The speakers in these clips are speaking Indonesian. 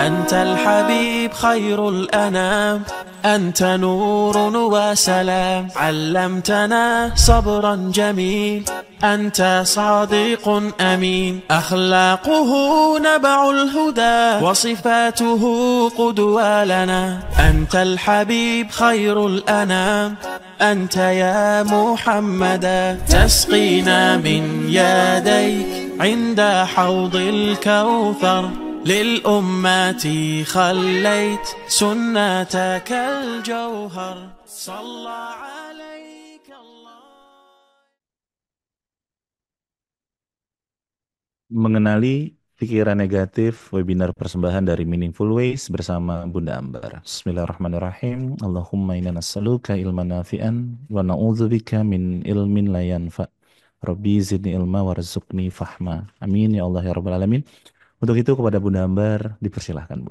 أنت الحبيب خير الأنام، أنت نور وسلام، علمتنا صبرا جميل، أنت صادق أمين، أخلاقه نبع الهدى وصفاته قدوة لنا. أنت الحبيب خير الأنام، أنت يا محمدا، تسقينا من يديك عند حوض الكوثر، للأمة خليت سنتك الجوهر، صلى عليك الله. Mengenali pikiran negatif, webinar persembahan dari Meaningful Ways bersama Bunda Ambar. Bismillahirrahmanirrahim. Allahumma inna nas'aluka ilman nafi'an wa na'udzubika min ilmin la yanfa. Rabbi zidni ilma warzuqni fahma. Amin ya Allah ya rabbal alamin. Untuk itu kepada Bunda Ambar dipersilahkan, Bu.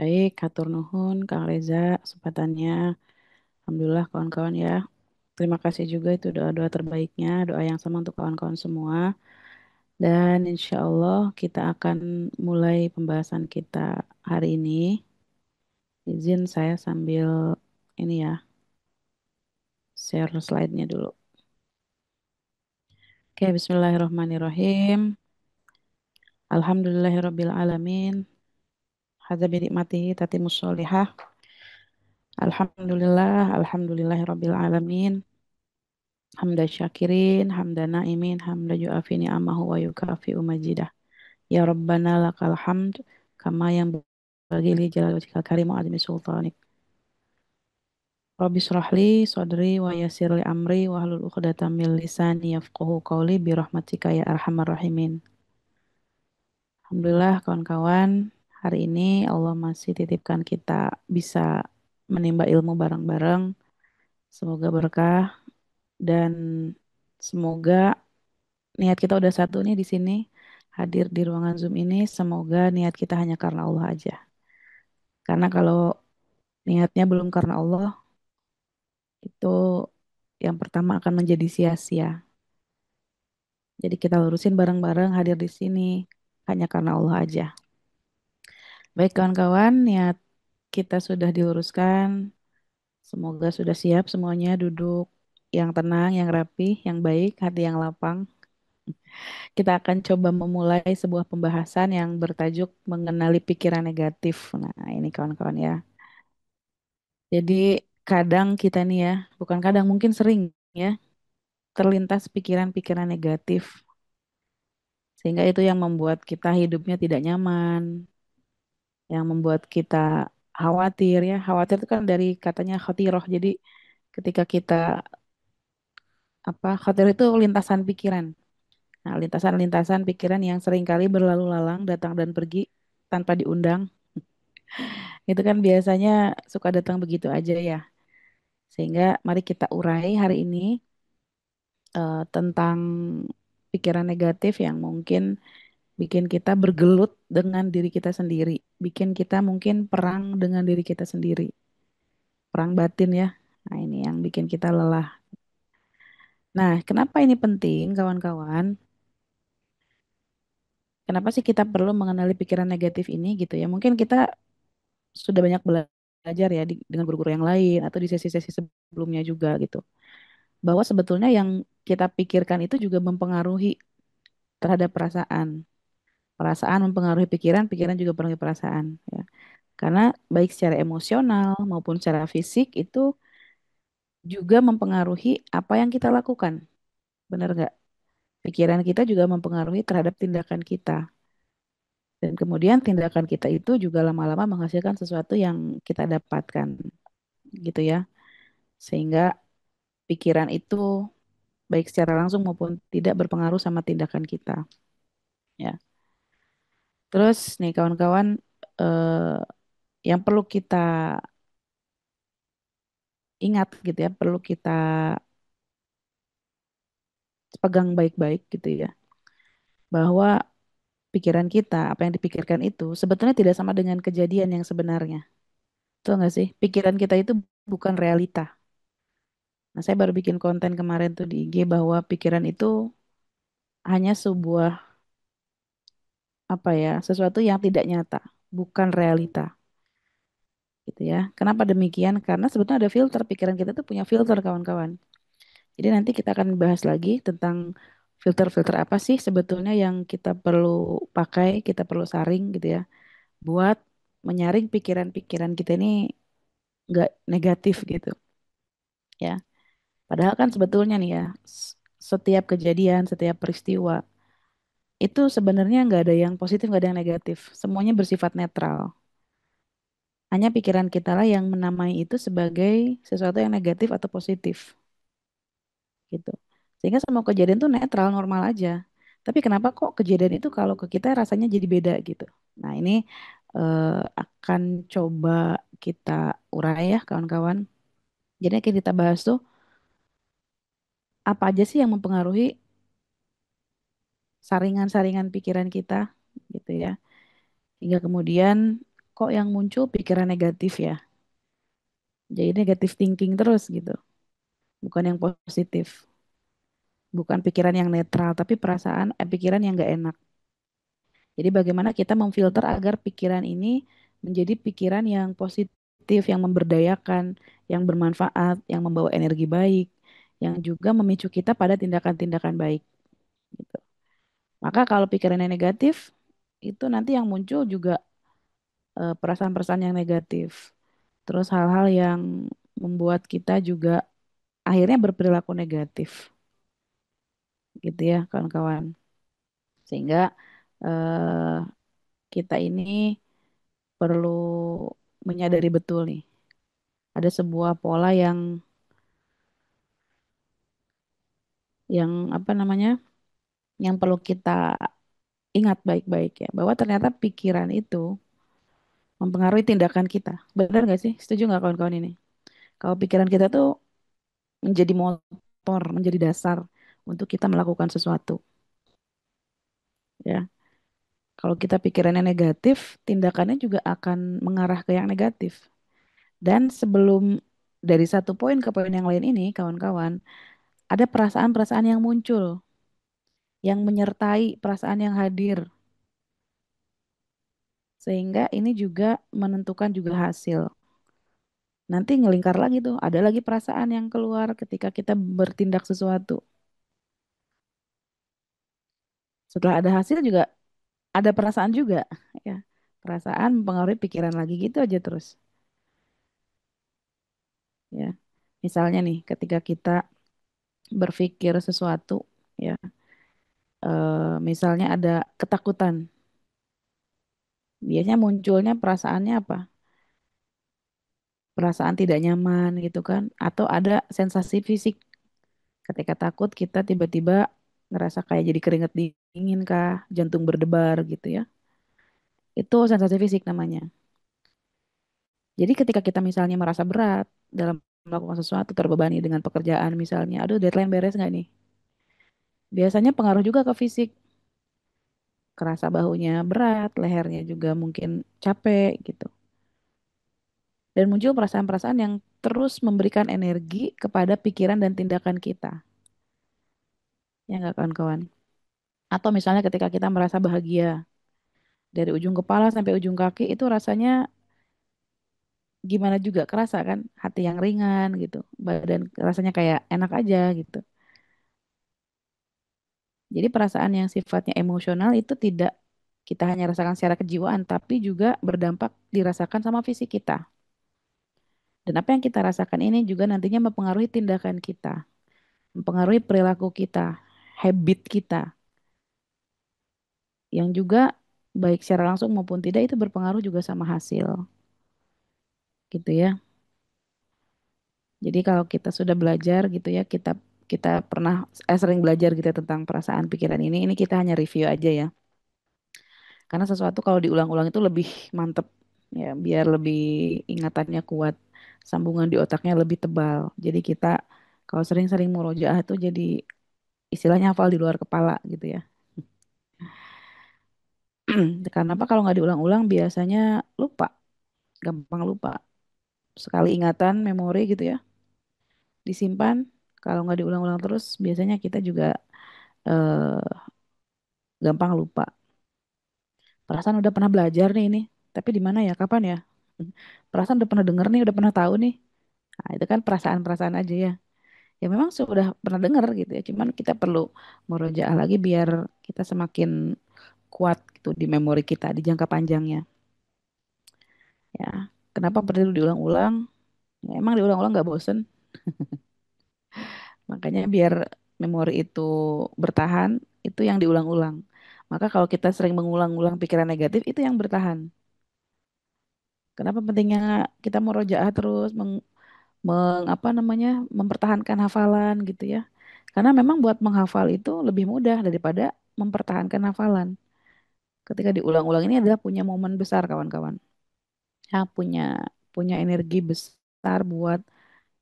Baik, hatur nuhun Kang Reza kesempatannya. Alhamdulillah kawan-kawan ya. Terima kasih juga itu doa-doa terbaiknya, doa yang sama untuk kawan-kawan semua. Dan insya Allah kita akan mulai pembahasan kita hari ini. Izin saya sambil ini ya, share slide-nya dulu. Oke, bismillahirrahmanirrahim. Alhamdulillahirabbil alamin. Hadza bi nikmatihi tatimmus sholihah. Alhamdulillahirabbil alamin. Hamda syakirin, hamda naimin, hamda yu'afi ni'amahu wa yukafi'u majidah. Ya Rabbana lakal hamd, kama yang bagi li jalal wajhikal karim wa azmi sultanik. Rabbi srahli sodri wa yasirli amri wa hlul uqdatam min lisani yafqahu qawli bi rahmatika ya arhamar rahimin. Alhamdulillah kawan-kawan, hari ini Allah masih titipkan kita bisa menimba ilmu bareng-bareng. Semoga berkah dan semoga niat kita udah satu nih di sini, hadir di ruangan Zoom ini. Semoga niat kita hanya karena Allah aja. Karena kalau niatnya belum karena Allah, itu yang pertama akan menjadi sia-sia. Jadi kita lurusin bareng-bareng hadir di sini hanya karena Allah aja. Baik kawan-kawan, niat kita sudah diluruskan. Semoga sudah siap semuanya duduk yang tenang, yang rapi, yang baik, hati yang lapang. Kita akan coba memulai sebuah pembahasan yang bertajuk mengenali pikiran negatif. Nah, ini kawan-kawan ya. Jadi kadang kita nih ya, bukan kadang mungkin sering ya, terlintas pikiran-pikiran negatif. Sehingga itu yang membuat kita hidupnya tidak nyaman, yang membuat kita khawatir ya. Khawatir itu kan dari katanya khatiroh. Jadi ketika kita khawatir itu lintasan pikiran. Nah, lintasan-lintasan pikiran yang seringkali berlalu lalang, datang dan pergi tanpa diundang. Itu kan biasanya suka datang begitu aja ya. Sehingga mari kita urai hari ini tentang pikiran negatif yang mungkin bikin kita bergelut dengan diri kita sendiri, bikin kita mungkin perang dengan diri kita sendiri, perang batin ya. Nah, ini yang bikin kita lelah. Nah, kenapa ini penting, kawan-kawan? Kenapa sih kita perlu mengenali pikiran negatif ini gitu ya? Mungkin kita sudah banyak belajar ya dengan guru-guru yang lain atau di sesi-sesi sebelumnya juga gitu. Bahwa sebetulnya yang kita pikirkan itu juga mempengaruhi terhadap perasaan. Perasaan mempengaruhi pikiran, pikiran juga mempengaruhi perasaan ya. Karena baik secara emosional maupun secara fisik itu juga mempengaruhi apa yang kita lakukan. Benar nggak? Pikiran kita juga mempengaruhi terhadap tindakan kita. Dan kemudian tindakan kita itu juga lama-lama menghasilkan sesuatu yang kita dapatkan. Gitu ya. Sehingga pikiran itu baik secara langsung maupun tidak berpengaruh sama tindakan kita. Ya. Terus nih kawan-kawan, eh, yang perlu kita ingat gitu ya, perlu kita pegang baik-baik gitu ya, bahwa pikiran kita, apa yang dipikirkan itu sebetulnya tidak sama dengan kejadian yang sebenarnya. Tuh nggak sih? Pikiran kita itu bukan realita. Nah, saya baru bikin konten kemarin tuh di IG bahwa pikiran itu hanya sebuah sesuatu yang tidak nyata. bukan realita, gitu ya. Kenapa demikian? Karena sebetulnya ada filter, pikiran kita tuh punya filter kawan-kawan. Jadi nanti kita akan bahas lagi tentang filter-filter apa sih sebetulnya yang kita perlu pakai, kita perlu saring gitu ya, buat menyaring pikiran-pikiran kita ini nggak negatif gitu ya. Padahal kan sebetulnya nih ya, setiap kejadian, setiap peristiwa itu sebenarnya nggak ada yang positif, nggak ada yang negatif. Semuanya bersifat netral. Hanya pikiran kita lah yang menamai itu sebagai sesuatu yang negatif atau positif gitu. Sehingga semua kejadian tuh netral, normal aja. Tapi kenapa kok kejadian itu kalau ke kita rasanya jadi beda gitu. Nah ini akan coba kita urai ya kawan-kawan. Jadi yang kita bahas tuh apa aja sih yang mempengaruhi saringan-saringan pikiran kita gitu ya. Hingga kemudian kok yang muncul pikiran negatif ya. Jadi negatif thinking terus gitu. Bukan yang positif. Bukan pikiran yang netral, tapi pikiran yang gak enak. Jadi bagaimana kita memfilter agar pikiran ini menjadi pikiran yang positif, yang memberdayakan, yang bermanfaat, yang membawa energi baik, yang juga memicu kita pada tindakan-tindakan baik. Gitu. Maka kalau pikirannya negatif, itu nanti yang muncul juga perasaan-perasaan yang negatif. Terus hal-hal yang membuat kita juga akhirnya berperilaku negatif, gitu ya kawan-kawan. Sehingga eh, kita ini perlu menyadari betul nih, ada sebuah pola yang apa namanya, yang perlu kita ingat baik-baik ya, bahwa ternyata pikiran itu mempengaruhi tindakan kita. Benar nggak sih? Setuju nggak kawan-kawan ini? Kalau pikiran kita tuh menjadi motor, menjadi dasar untuk kita melakukan sesuatu, ya. Kalau kita pikirannya negatif, tindakannya juga akan mengarah ke yang negatif. Dan sebelum dari satu poin ke poin yang lain ini, kawan-kawan, ada perasaan-perasaan yang muncul, yang menyertai perasaan yang hadir. Sehingga ini juga menentukan juga hasil. Nanti ngelingkar lagi tuh, ada lagi perasaan yang keluar ketika kita bertindak sesuatu. Setelah ada hasil juga ada perasaan juga, ya. Perasaan mempengaruhi pikiran lagi gitu aja terus, ya. Misalnya nih, ketika kita berpikir sesuatu, ya, misalnya ada ketakutan, biasanya munculnya perasaannya apa? Perasaan tidak nyaman gitu kan, atau ada sensasi fisik. Ketika takut kita tiba-tiba ngerasa kayak jadi keringat dingin kah, jantung berdebar gitu ya. Itu sensasi fisik namanya. Jadi ketika kita misalnya merasa berat dalam melakukan sesuatu, terbebani dengan pekerjaan misalnya, aduh deadline beres nggak nih? Biasanya pengaruh juga ke fisik, kerasa bahunya berat, lehernya juga mungkin capek gitu. Dan muncul perasaan-perasaan yang terus memberikan energi kepada pikiran dan tindakan kita. Ya nggak kawan-kawan? Atau misalnya ketika kita merasa bahagia, dari ujung kepala sampai ujung kaki itu rasanya gimana juga kerasa kan, hati yang ringan gitu, badan rasanya kayak enak aja gitu. Jadi perasaan yang sifatnya emosional itu tidak kita hanya rasakan secara kejiwaan, tapi juga berdampak dirasakan sama fisik kita. Dan apa yang kita rasakan ini juga nantinya mempengaruhi tindakan kita, mempengaruhi perilaku kita, habit kita, yang juga baik secara langsung maupun tidak itu berpengaruh juga sama hasil, gitu ya. Jadi kalau kita sudah belajar gitu ya, kita kita pernah sering belajar gitu ya tentang perasaan pikiran ini kita hanya review aja ya. Karena sesuatu kalau diulang-ulang itu lebih mantep ya, biar lebih ingatannya kuat, sambungan di otaknya lebih tebal. Jadi kita kalau sering-sering murojaah tuh jadi istilahnya hafal di luar kepala gitu ya. Karena apa kalau nggak diulang-ulang biasanya lupa, gampang lupa. Sekali ingatan, memori gitu ya, disimpan. Kalau nggak diulang-ulang terus, biasanya kita juga eh, gampang lupa. Perasaan udah pernah belajar nih ini. Tapi di mana ya? Kapan ya? Perasaan udah pernah denger nih, udah pernah tahu nih. Nah, itu kan perasaan-perasaan aja ya. Ya memang sudah pernah denger gitu ya. Cuman kita perlu murojaah lagi biar kita semakin kuat gitu di memori kita di jangka panjangnya. Ya, kenapa perlu diulang-ulang? Ya, emang diulang-ulang nggak bosen? Makanya biar memori itu bertahan, itu yang diulang-ulang. Maka kalau kita sering mengulang-ulang pikiran negatif, itu yang bertahan. Kenapa pentingnya kita murojaah terus apa namanya mempertahankan hafalan gitu ya? Karena memang buat menghafal itu lebih mudah daripada mempertahankan hafalan. Ketika diulang-ulang ini adalah punya momen besar kawan-kawan. Ya, punya punya energi besar buat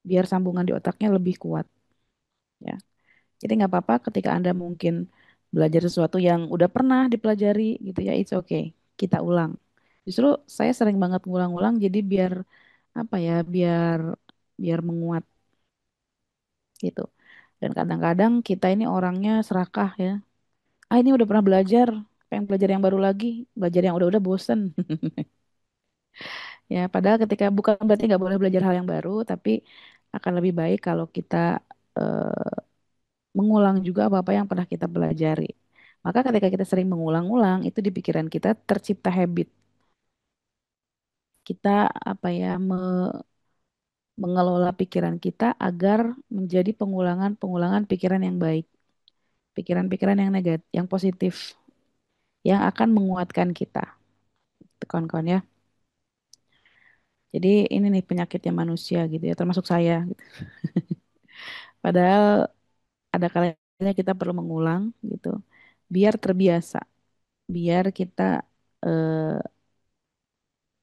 biar sambungan di otaknya lebih kuat ya. Jadi nggak apa-apa ketika Anda mungkin belajar sesuatu yang udah pernah dipelajari gitu ya, it's okay. Kita ulang. Justru saya sering banget ngulang-ulang jadi biar apa ya, biar biar menguat gitu. Dan kadang-kadang kita ini orangnya serakah ya. Ah ini udah pernah belajar, pengen belajar yang baru lagi, belajar yang udah-udah bosen. Ya, padahal ketika bukan berarti nggak boleh belajar hal yang baru, tapi akan lebih baik kalau kita eh, mengulang juga apa-apa yang pernah kita pelajari. Maka ketika kita sering mengulang-ulang, itu di pikiran kita tercipta habit. Kita apa ya mengelola pikiran kita agar menjadi pengulangan-pengulangan pikiran yang baik, pikiran-pikiran yang negatif, yang positif, yang akan menguatkan kita. Itu kawan-kawan ya. Jadi ini nih penyakitnya manusia gitu ya, termasuk saya. Gitu. Padahal ada kalanya kita perlu mengulang gitu, biar terbiasa, biar kita eh,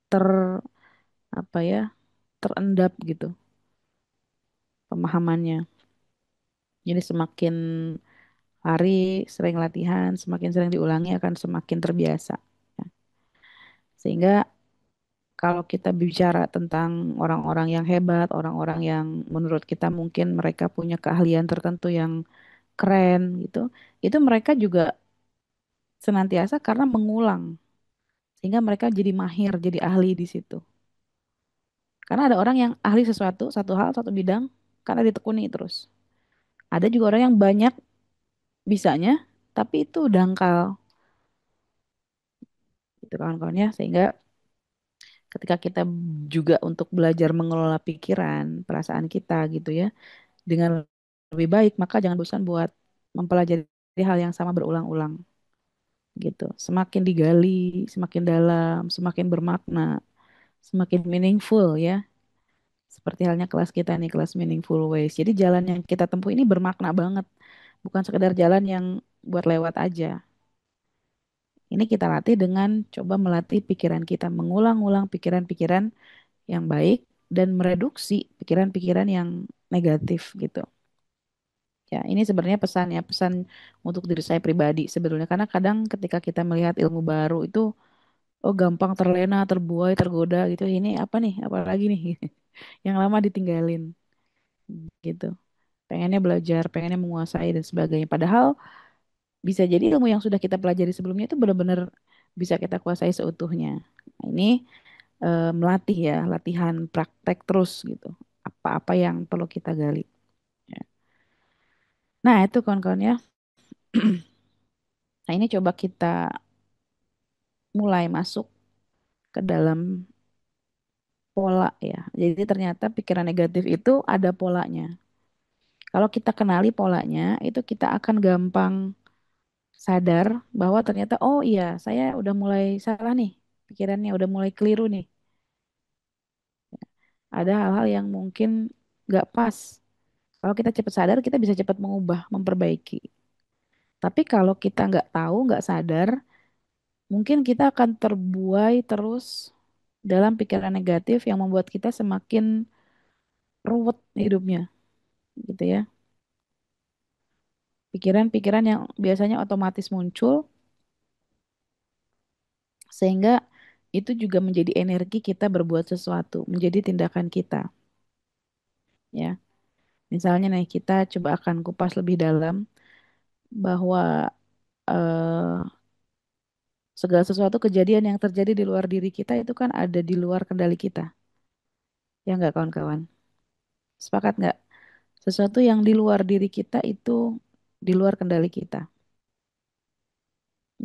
ter apa ya terendap gitu pemahamannya. Jadi semakin hari sering latihan, semakin sering diulangi akan semakin terbiasa. Ya. Sehingga kalau kita bicara tentang orang-orang yang hebat, orang-orang yang menurut kita mungkin mereka punya keahlian tertentu yang keren gitu, itu mereka juga senantiasa karena mengulang, sehingga mereka jadi mahir, jadi ahli di situ. Karena ada orang yang ahli sesuatu, satu hal, satu bidang, karena ditekuni terus. Ada juga orang yang banyak bisanya, tapi itu dangkal gitu kawan-kawan ya. Sehingga ketika kita juga untuk belajar mengelola pikiran, perasaan kita gitu ya, dengan lebih baik, maka jangan bosan buat mempelajari hal yang sama berulang-ulang gitu. Semakin digali, semakin dalam, semakin bermakna, semakin meaningful ya. Seperti halnya kelas kita nih, kelas Meaningful Ways. Jadi jalan yang kita tempuh ini bermakna banget, bukan sekedar jalan yang buat lewat aja. Ini kita latih dengan coba melatih pikiran kita, mengulang-ulang pikiran-pikiran yang baik dan mereduksi pikiran-pikiran yang negatif gitu. Ya, ini sebenarnya pesan ya, pesan untuk diri saya pribadi sebetulnya. Karena kadang ketika kita melihat ilmu baru itu, oh gampang terlena, terbuai, tergoda gitu. Ini apa nih? Apa lagi nih? Yang lama ditinggalin gitu. Pengennya belajar, pengennya menguasai dan sebagainya. Padahal bisa jadi ilmu yang sudah kita pelajari sebelumnya itu benar-benar bisa kita kuasai seutuhnya. Nah, ini melatih ya, latihan praktek terus gitu. Apa-apa yang perlu kita gali. Ya. Nah, itu kawan-kawan ya. Nah, ini coba kita mulai masuk ke dalam pola ya. Jadi ternyata pikiran negatif itu ada polanya. Kalau kita kenali polanya, itu kita akan gampang sadar bahwa ternyata oh iya, saya udah mulai salah nih. Pikirannya udah mulai keliru nih. Ada hal-hal yang mungkin nggak pas. Kalau kita cepat sadar, kita bisa cepat mengubah, memperbaiki. Tapi kalau kita nggak tahu, nggak sadar, mungkin kita akan terbuai terus dalam pikiran negatif yang membuat kita semakin ruwet hidupnya, gitu ya. Pikiran-pikiran yang biasanya otomatis muncul, sehingga itu juga menjadi energi kita berbuat sesuatu, menjadi tindakan kita, ya. Misalnya nih, kita coba akan kupas lebih dalam bahwa eh, Segala sesuatu kejadian yang terjadi di luar diri kita itu kan ada di luar kendali kita. Ya nggak kawan-kawan? Sepakat nggak? Sesuatu yang di luar diri kita itu di luar kendali kita.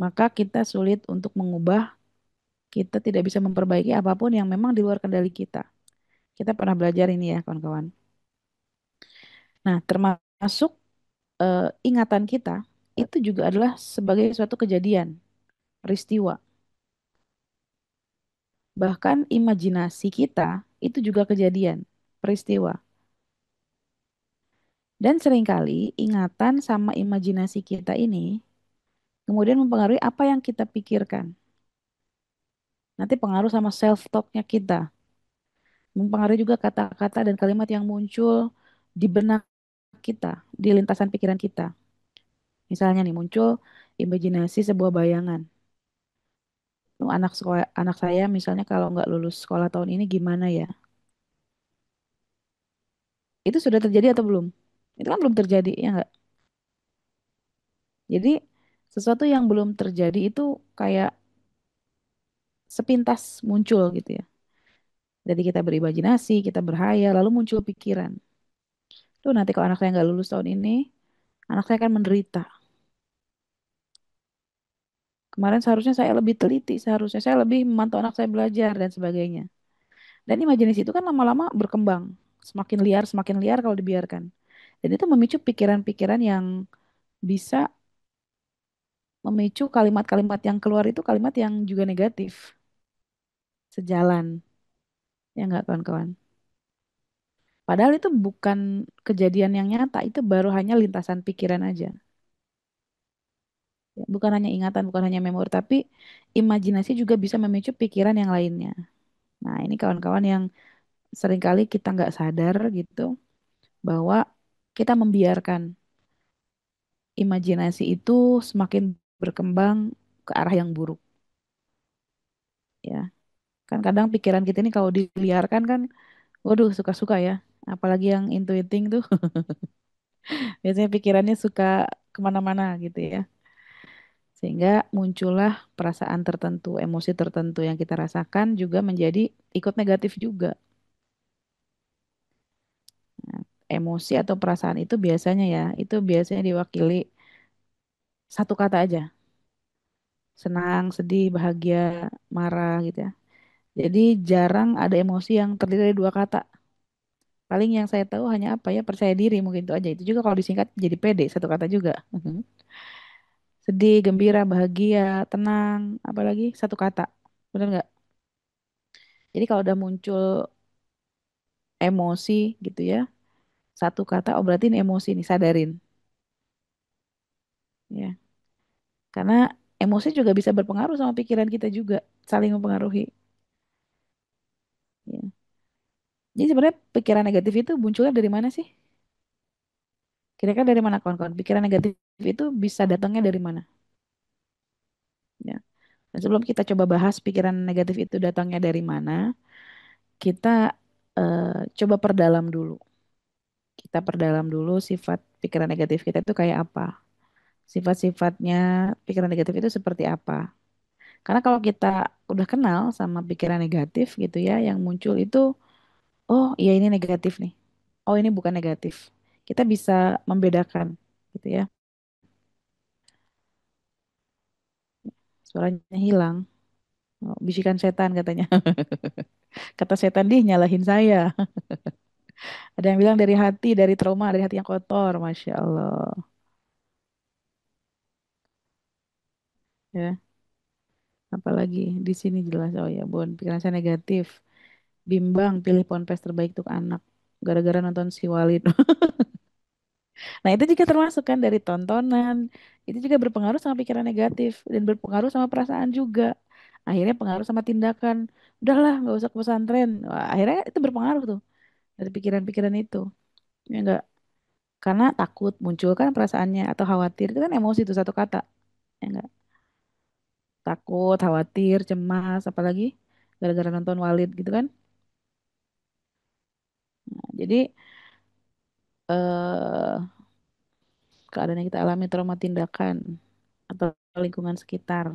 Maka kita sulit untuk mengubah, kita tidak bisa memperbaiki apapun yang memang di luar kendali kita. Kita pernah belajar ini ya kawan-kawan. Nah, termasuk ingatan kita itu juga adalah sebagai suatu kejadian, peristiwa. Bahkan imajinasi kita itu juga kejadian, peristiwa. Dan seringkali ingatan sama imajinasi kita ini kemudian mempengaruhi apa yang kita pikirkan. Nanti pengaruh sama self-talk-nya kita. Mempengaruhi juga kata-kata dan kalimat yang muncul di benak kita, di lintasan pikiran kita. Misalnya nih muncul imajinasi sebuah bayangan. "Oh, anak sekolah, anak saya misalnya kalau nggak lulus sekolah tahun ini gimana ya?" Itu sudah terjadi atau belum? Itu kan belum terjadi, ya nggak? Jadi sesuatu yang belum terjadi itu kayak sepintas muncul gitu ya. Jadi kita berimajinasi, kita berhayal, lalu muncul pikiran. Tuh nanti kalau anak saya nggak lulus tahun ini, anak saya akan menderita. Kemarin seharusnya saya lebih teliti, seharusnya saya lebih memantau anak saya belajar dan sebagainya. Dan imajinasi itu kan lama-lama berkembang, semakin liar kalau dibiarkan. Dan itu memicu pikiran-pikiran yang bisa memicu kalimat-kalimat yang keluar itu kalimat yang juga negatif, sejalan, ya nggak kawan-kawan? Padahal itu bukan kejadian yang nyata, itu baru hanya lintasan pikiran aja. Ya, bukan hanya ingatan, bukan hanya memori, tapi imajinasi juga bisa memicu pikiran yang lainnya. Nah, ini kawan-kawan yang seringkali kita nggak sadar gitu, bahwa kita membiarkan imajinasi itu semakin berkembang ke arah yang buruk, ya. Kan kadang pikiran kita ini kalau diliarkan kan, waduh suka-suka ya. Apalagi yang intuiting tuh, biasanya pikirannya suka kemana-mana gitu ya. Sehingga muncullah perasaan tertentu, emosi tertentu yang kita rasakan juga menjadi ikut negatif juga. Nah, emosi atau perasaan itu biasanya ya, itu biasanya diwakili satu kata aja. Senang, sedih, bahagia, marah gitu ya. Jadi jarang ada emosi yang terdiri dari dua kata. Paling yang saya tahu hanya apa ya, percaya diri mungkin itu aja. Itu juga kalau disingkat jadi pede, satu kata juga. Sedih, gembira, bahagia, tenang, apalagi satu kata. Benar nggak? Jadi kalau udah muncul emosi gitu ya, satu kata, oh berarti ini emosi nih, sadarin. Ya, karena emosi juga bisa berpengaruh sama pikiran kita juga, saling mempengaruhi. Ya. Jadi sebenarnya pikiran negatif itu munculnya dari mana sih? Kira-kira dari mana kawan-kawan? Pikiran negatif itu bisa datangnya dari mana? Ya. Dan sebelum kita coba bahas pikiran negatif itu datangnya dari mana, kita coba perdalam dulu. Kita perdalam dulu sifat pikiran negatif kita itu kayak apa. Sifat-sifatnya pikiran negatif itu seperti apa. Karena kalau kita udah kenal sama pikiran negatif gitu ya, yang muncul itu, oh iya ini negatif nih. Oh ini bukan negatif. Kita bisa membedakan gitu ya. Suaranya hilang. Oh, bisikan setan katanya. Kata setan dia nyalahin saya. Ada yang bilang dari hati, dari trauma, dari hati yang kotor. Masya Allah. Ya, apalagi di sini jelas. Oh ya, Bon, pikiran saya negatif. Bimbang pilih ponpes terbaik untuk anak. Gara-gara nonton si Walid. Nah, itu juga termasuk kan dari tontonan. Itu juga berpengaruh sama pikiran negatif dan berpengaruh sama perasaan juga. Akhirnya pengaruh sama tindakan. Udahlah, nggak usah ke pesantren. Wah, akhirnya itu berpengaruh tuh dari pikiran-pikiran itu. Ya enggak? Karena takut muncul kan perasaannya atau khawatir itu kan emosi itu satu kata. Ya enggak? Takut, khawatir, cemas, apalagi gara-gara nonton Walid gitu kan. Nah, jadi eh keadaan yang kita alami trauma tindakan atau lingkungan sekitar.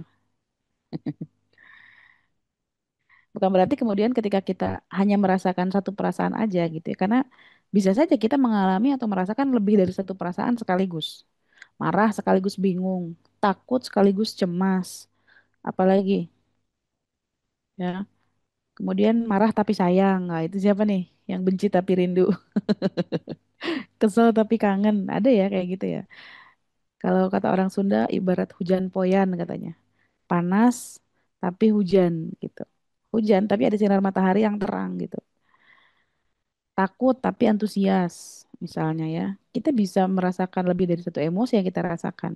Bukan berarti kemudian ketika kita hanya merasakan satu perasaan aja gitu ya. Karena bisa saja kita mengalami atau merasakan lebih dari satu perasaan sekaligus. Marah sekaligus bingung, takut sekaligus cemas, apalagi ya. Kemudian marah tapi sayang. Nah, itu siapa nih? Yang benci tapi rindu, kesel tapi kangen. Ada ya kayak gitu ya. Kalau kata orang Sunda ibarat hujan poyan katanya. Panas tapi hujan gitu. Hujan tapi ada sinar matahari yang terang gitu. Takut tapi antusias misalnya ya. Kita bisa merasakan lebih dari satu emosi yang kita rasakan.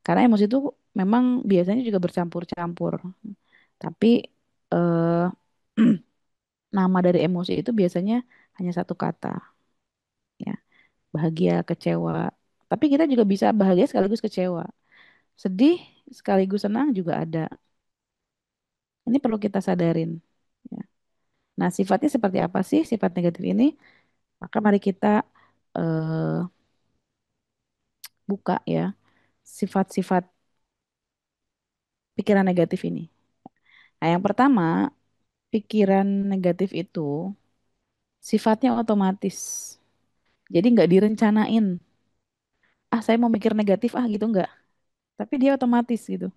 Karena emosi itu memang biasanya juga bercampur-campur. Tapi eh, nama dari emosi itu biasanya hanya satu kata ya. Bahagia, kecewa. Tapi kita juga bisa bahagia sekaligus kecewa. Sedih sekaligus senang juga ada. Ini perlu kita sadarin. Ya. Nah, sifatnya seperti apa sih sifat negatif ini? Maka mari kita eh, buka ya sifat-sifat pikiran negatif ini. Nah, yang pertama, pikiran negatif itu sifatnya otomatis. Jadi nggak direncanain. Ah, saya mau mikir negatif ah gitu nggak. Tapi dia otomatis gitu.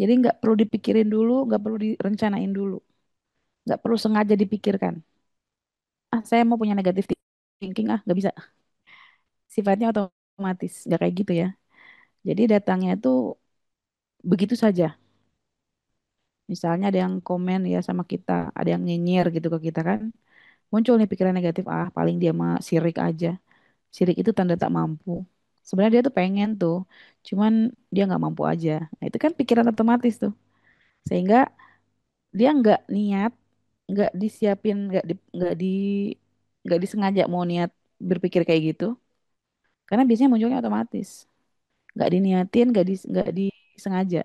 Jadi nggak perlu dipikirin dulu, nggak perlu direncanain dulu, nggak perlu sengaja dipikirkan. Ah, saya mau punya negatif thinking ah nggak bisa. Sifatnya otomatis, nggak kayak gitu ya. Jadi datangnya itu begitu saja. Misalnya ada yang komen ya sama kita, ada yang nyinyir gitu ke kita kan. Muncul nih pikiran negatif, ah paling dia mah sirik aja. Sirik itu tanda tak mampu. Sebenarnya dia tuh pengen tuh, cuman dia nggak mampu aja. Nah, itu kan pikiran otomatis tuh. Sehingga dia nggak niat, nggak disiapin, nggak disengaja mau niat berpikir kayak gitu. Karena biasanya munculnya otomatis. Nggak diniatin, nggak disengaja.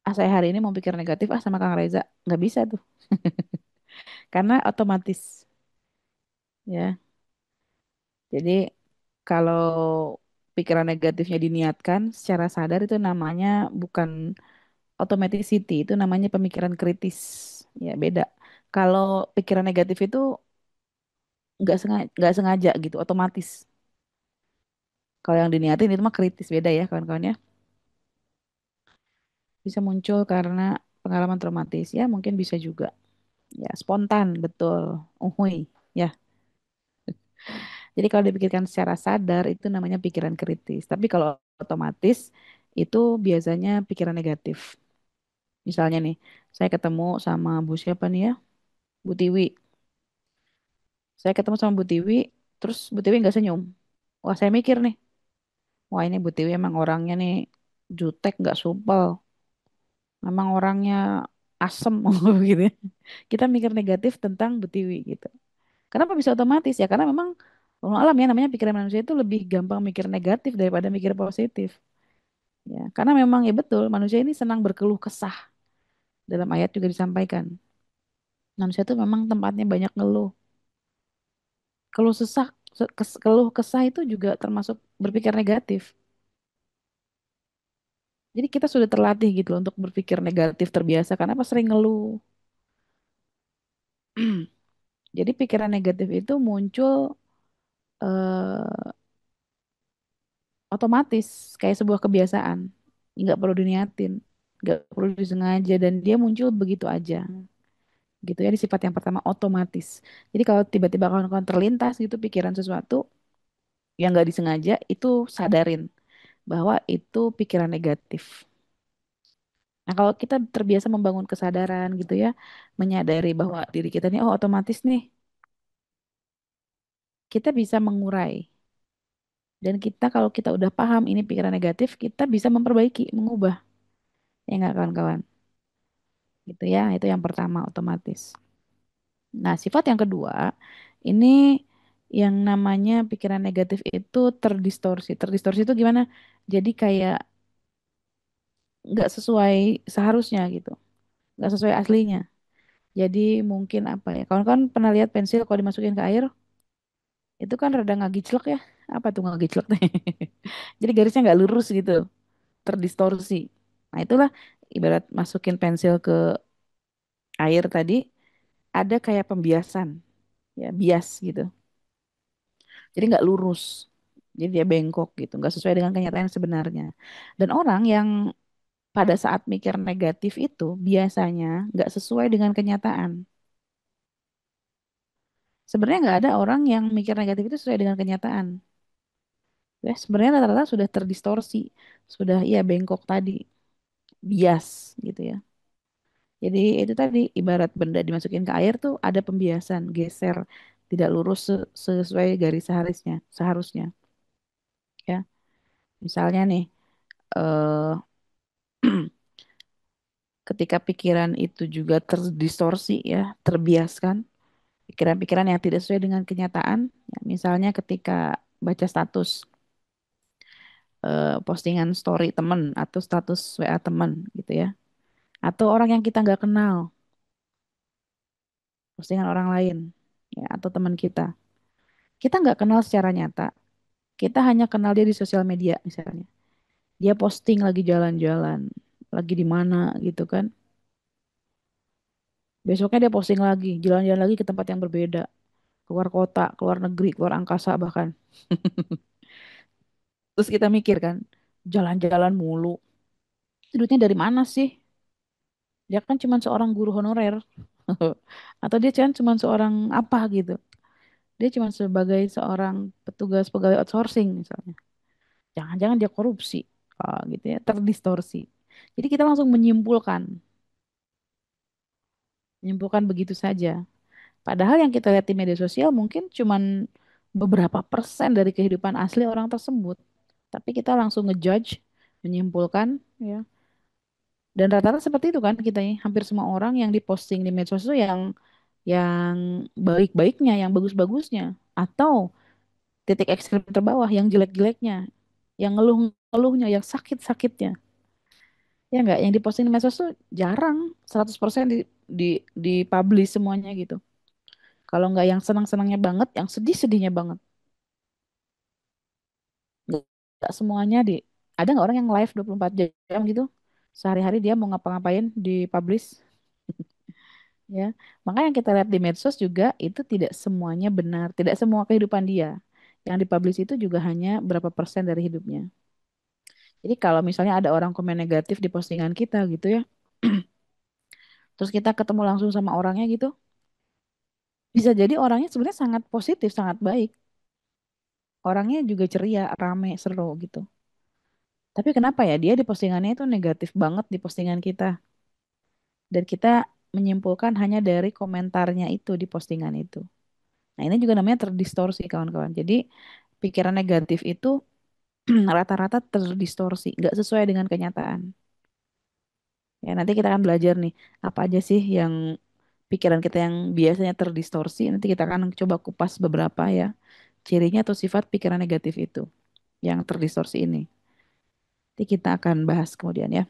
Ah saya hari ini mau pikir negatif ah sama Kang Reza. Nggak bisa tuh. Karena otomatis. Ya. Jadi kalau pikiran negatifnya diniatkan secara sadar itu namanya bukan automaticity, itu namanya pemikiran kritis. Ya beda. Kalau pikiran negatif itu nggak sengaja gitu, otomatis. Kalau yang diniatin itu mah kritis beda ya kawan-kawan ya. Bisa muncul karena pengalaman traumatis ya, mungkin bisa juga. Ya, spontan, betul. Uhuy, ya. Jadi kalau dipikirkan secara sadar itu namanya pikiran kritis. Tapi kalau otomatis itu biasanya pikiran negatif. Misalnya nih, saya ketemu sama Bu siapa nih ya? Bu Tiwi. Saya ketemu sama Bu Tiwi, terus Bu Tiwi nggak senyum. Wah, saya mikir nih, wah ini Bu Tiwi emang orangnya nih jutek, nggak supel. Memang orangnya asem gitu ya. Kita mikir negatif tentang Bu Tiwi gitu. Kenapa bisa otomatis ya? Karena memang Allah alam ya namanya pikiran manusia itu lebih gampang mikir negatif daripada mikir positif. Ya, karena memang ya betul manusia ini senang berkeluh kesah. Dalam ayat juga disampaikan. Manusia itu memang tempatnya banyak ngeluh. Keluh sesak, keluh kesah itu juga termasuk berpikir negatif. Jadi kita sudah terlatih gitu loh untuk berpikir negatif terbiasa karena apa sering ngeluh. Jadi pikiran negatif itu muncul eh, otomatis kayak sebuah kebiasaan, nggak perlu diniatin, nggak perlu disengaja dan dia muncul begitu aja, gitu ya di sifat yang pertama otomatis. Jadi kalau tiba-tiba kawan-kawan terlintas gitu pikiran sesuatu yang nggak disengaja, itu sadarin bahwa itu pikiran negatif. Nah kalau kita terbiasa membangun kesadaran gitu ya, menyadari bahwa diri kita ini oh otomatis nih, kita bisa mengurai. Dan kita kalau kita udah paham ini pikiran negatif, kita bisa memperbaiki, mengubah. Ya nggak kawan-kawan? Gitu ya, itu yang pertama otomatis. Nah, sifat yang kedua, ini yang namanya pikiran negatif itu terdistorsi. Terdistorsi itu gimana? Jadi kayak nggak sesuai seharusnya gitu, nggak sesuai aslinya. Jadi mungkin apa ya? Kawan-kawan pernah lihat pensil kalau dimasukin ke air, itu kan rada ngagiclek ya. Apa tuh ngagiclek? Jadi garisnya nggak lurus gitu. terdistorsi. Nah, itulah ibarat masukin pensil ke air tadi, ada kayak pembiasan, ya bias gitu. Jadi nggak lurus. Jadi dia bengkok gitu, nggak sesuai dengan kenyataan yang sebenarnya. Dan orang yang pada saat mikir negatif itu biasanya nggak sesuai dengan kenyataan. Sebenarnya nggak ada orang yang mikir negatif itu sesuai dengan kenyataan. Ya, sebenarnya rata-rata sudah terdistorsi, sudah ya bengkok tadi, bias gitu ya. Jadi itu tadi ibarat benda dimasukin ke air tuh ada pembiasan, geser, tidak lurus sesuai garis seharusnya. Ya, misalnya nih, eh, ketika pikiran itu juga terdistorsi ya, terbiaskan, pikiran-pikiran yang tidak sesuai dengan kenyataan. Ya, misalnya ketika baca status, postingan story temen atau status WA temen gitu ya, atau orang yang kita nggak kenal, postingan orang lain, ya, atau teman kita. Kita nggak kenal secara nyata, kita hanya kenal dia di sosial media misalnya. Dia posting lagi jalan-jalan, lagi di mana gitu kan. Besoknya dia posting lagi, jalan-jalan lagi ke tempat yang berbeda, keluar kota, keluar negeri, keluar angkasa bahkan. Terus kita mikir kan, jalan-jalan mulu. Itu duitnya dari mana sih? Dia kan cuma seorang guru honorer. Atau dia kan cuma seorang apa gitu. Dia cuma sebagai seorang petugas pegawai outsourcing misalnya. Jangan-jangan dia korupsi. Gitu ya, terdistorsi. Jadi kita langsung menyimpulkan begitu saja. Padahal yang kita lihat di media sosial mungkin cuman beberapa persen dari kehidupan asli orang tersebut. Tapi kita langsung ngejudge, menyimpulkan, ya. Dan rata-rata seperti itu kan kita ini, hampir semua orang yang diposting di medsos itu yang baik-baiknya, yang bagus-bagusnya, atau titik ekstrem terbawah yang jelek-jeleknya, yang ngeluh-ngeluhnya, yang sakit-sakitnya. Ya enggak, yang diposting di medsos tuh jarang 100% di publish semuanya gitu. Kalau enggak yang senang-senangnya banget, yang sedih-sedihnya banget. Enggak semuanya ada nggak orang yang live 24 jam gitu? Sehari-hari dia mau ngapa-ngapain di-publish, ya. Maka yang kita lihat di medsos juga itu tidak semuanya benar, tidak semua kehidupan dia. Yang dipublish itu juga hanya berapa persen dari hidupnya. Jadi kalau misalnya ada orang komen negatif di postingan kita gitu ya, terus kita ketemu langsung sama orangnya gitu, bisa jadi orangnya sebenarnya sangat positif, sangat baik. Orangnya juga ceria, rame, seru gitu. Tapi kenapa ya dia di postingannya itu negatif banget di postingan kita. Dan kita menyimpulkan hanya dari komentarnya itu di postingan itu. Nah ini juga namanya terdistorsi kawan-kawan. Jadi pikiran negatif itu rata-rata terdistorsi, nggak sesuai dengan kenyataan. Ya nanti kita akan belajar nih apa aja sih yang pikiran kita yang biasanya terdistorsi. Nanti kita akan coba kupas beberapa ya cirinya atau sifat pikiran negatif itu yang terdistorsi ini. Nanti kita akan bahas kemudian ya.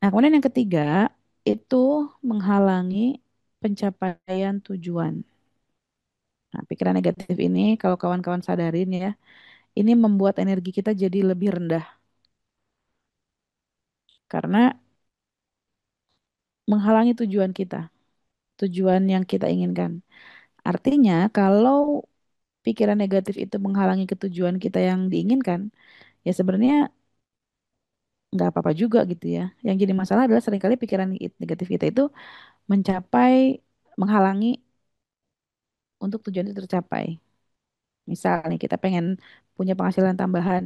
Nah, kemudian yang ketiga itu menghalangi pencapaian tujuan. Nah, pikiran negatif ini kalau kawan-kawan sadarin ya, ini membuat energi kita jadi lebih rendah karena menghalangi tujuan kita, tujuan yang kita inginkan. Artinya, kalau pikiran negatif itu menghalangi ketujuan kita yang diinginkan, ya sebenarnya nggak apa-apa juga gitu ya. Yang jadi masalah adalah seringkali pikiran negatif kita itu menghalangi untuk tujuan itu tercapai. Misal nih, kita pengen punya penghasilan tambahan,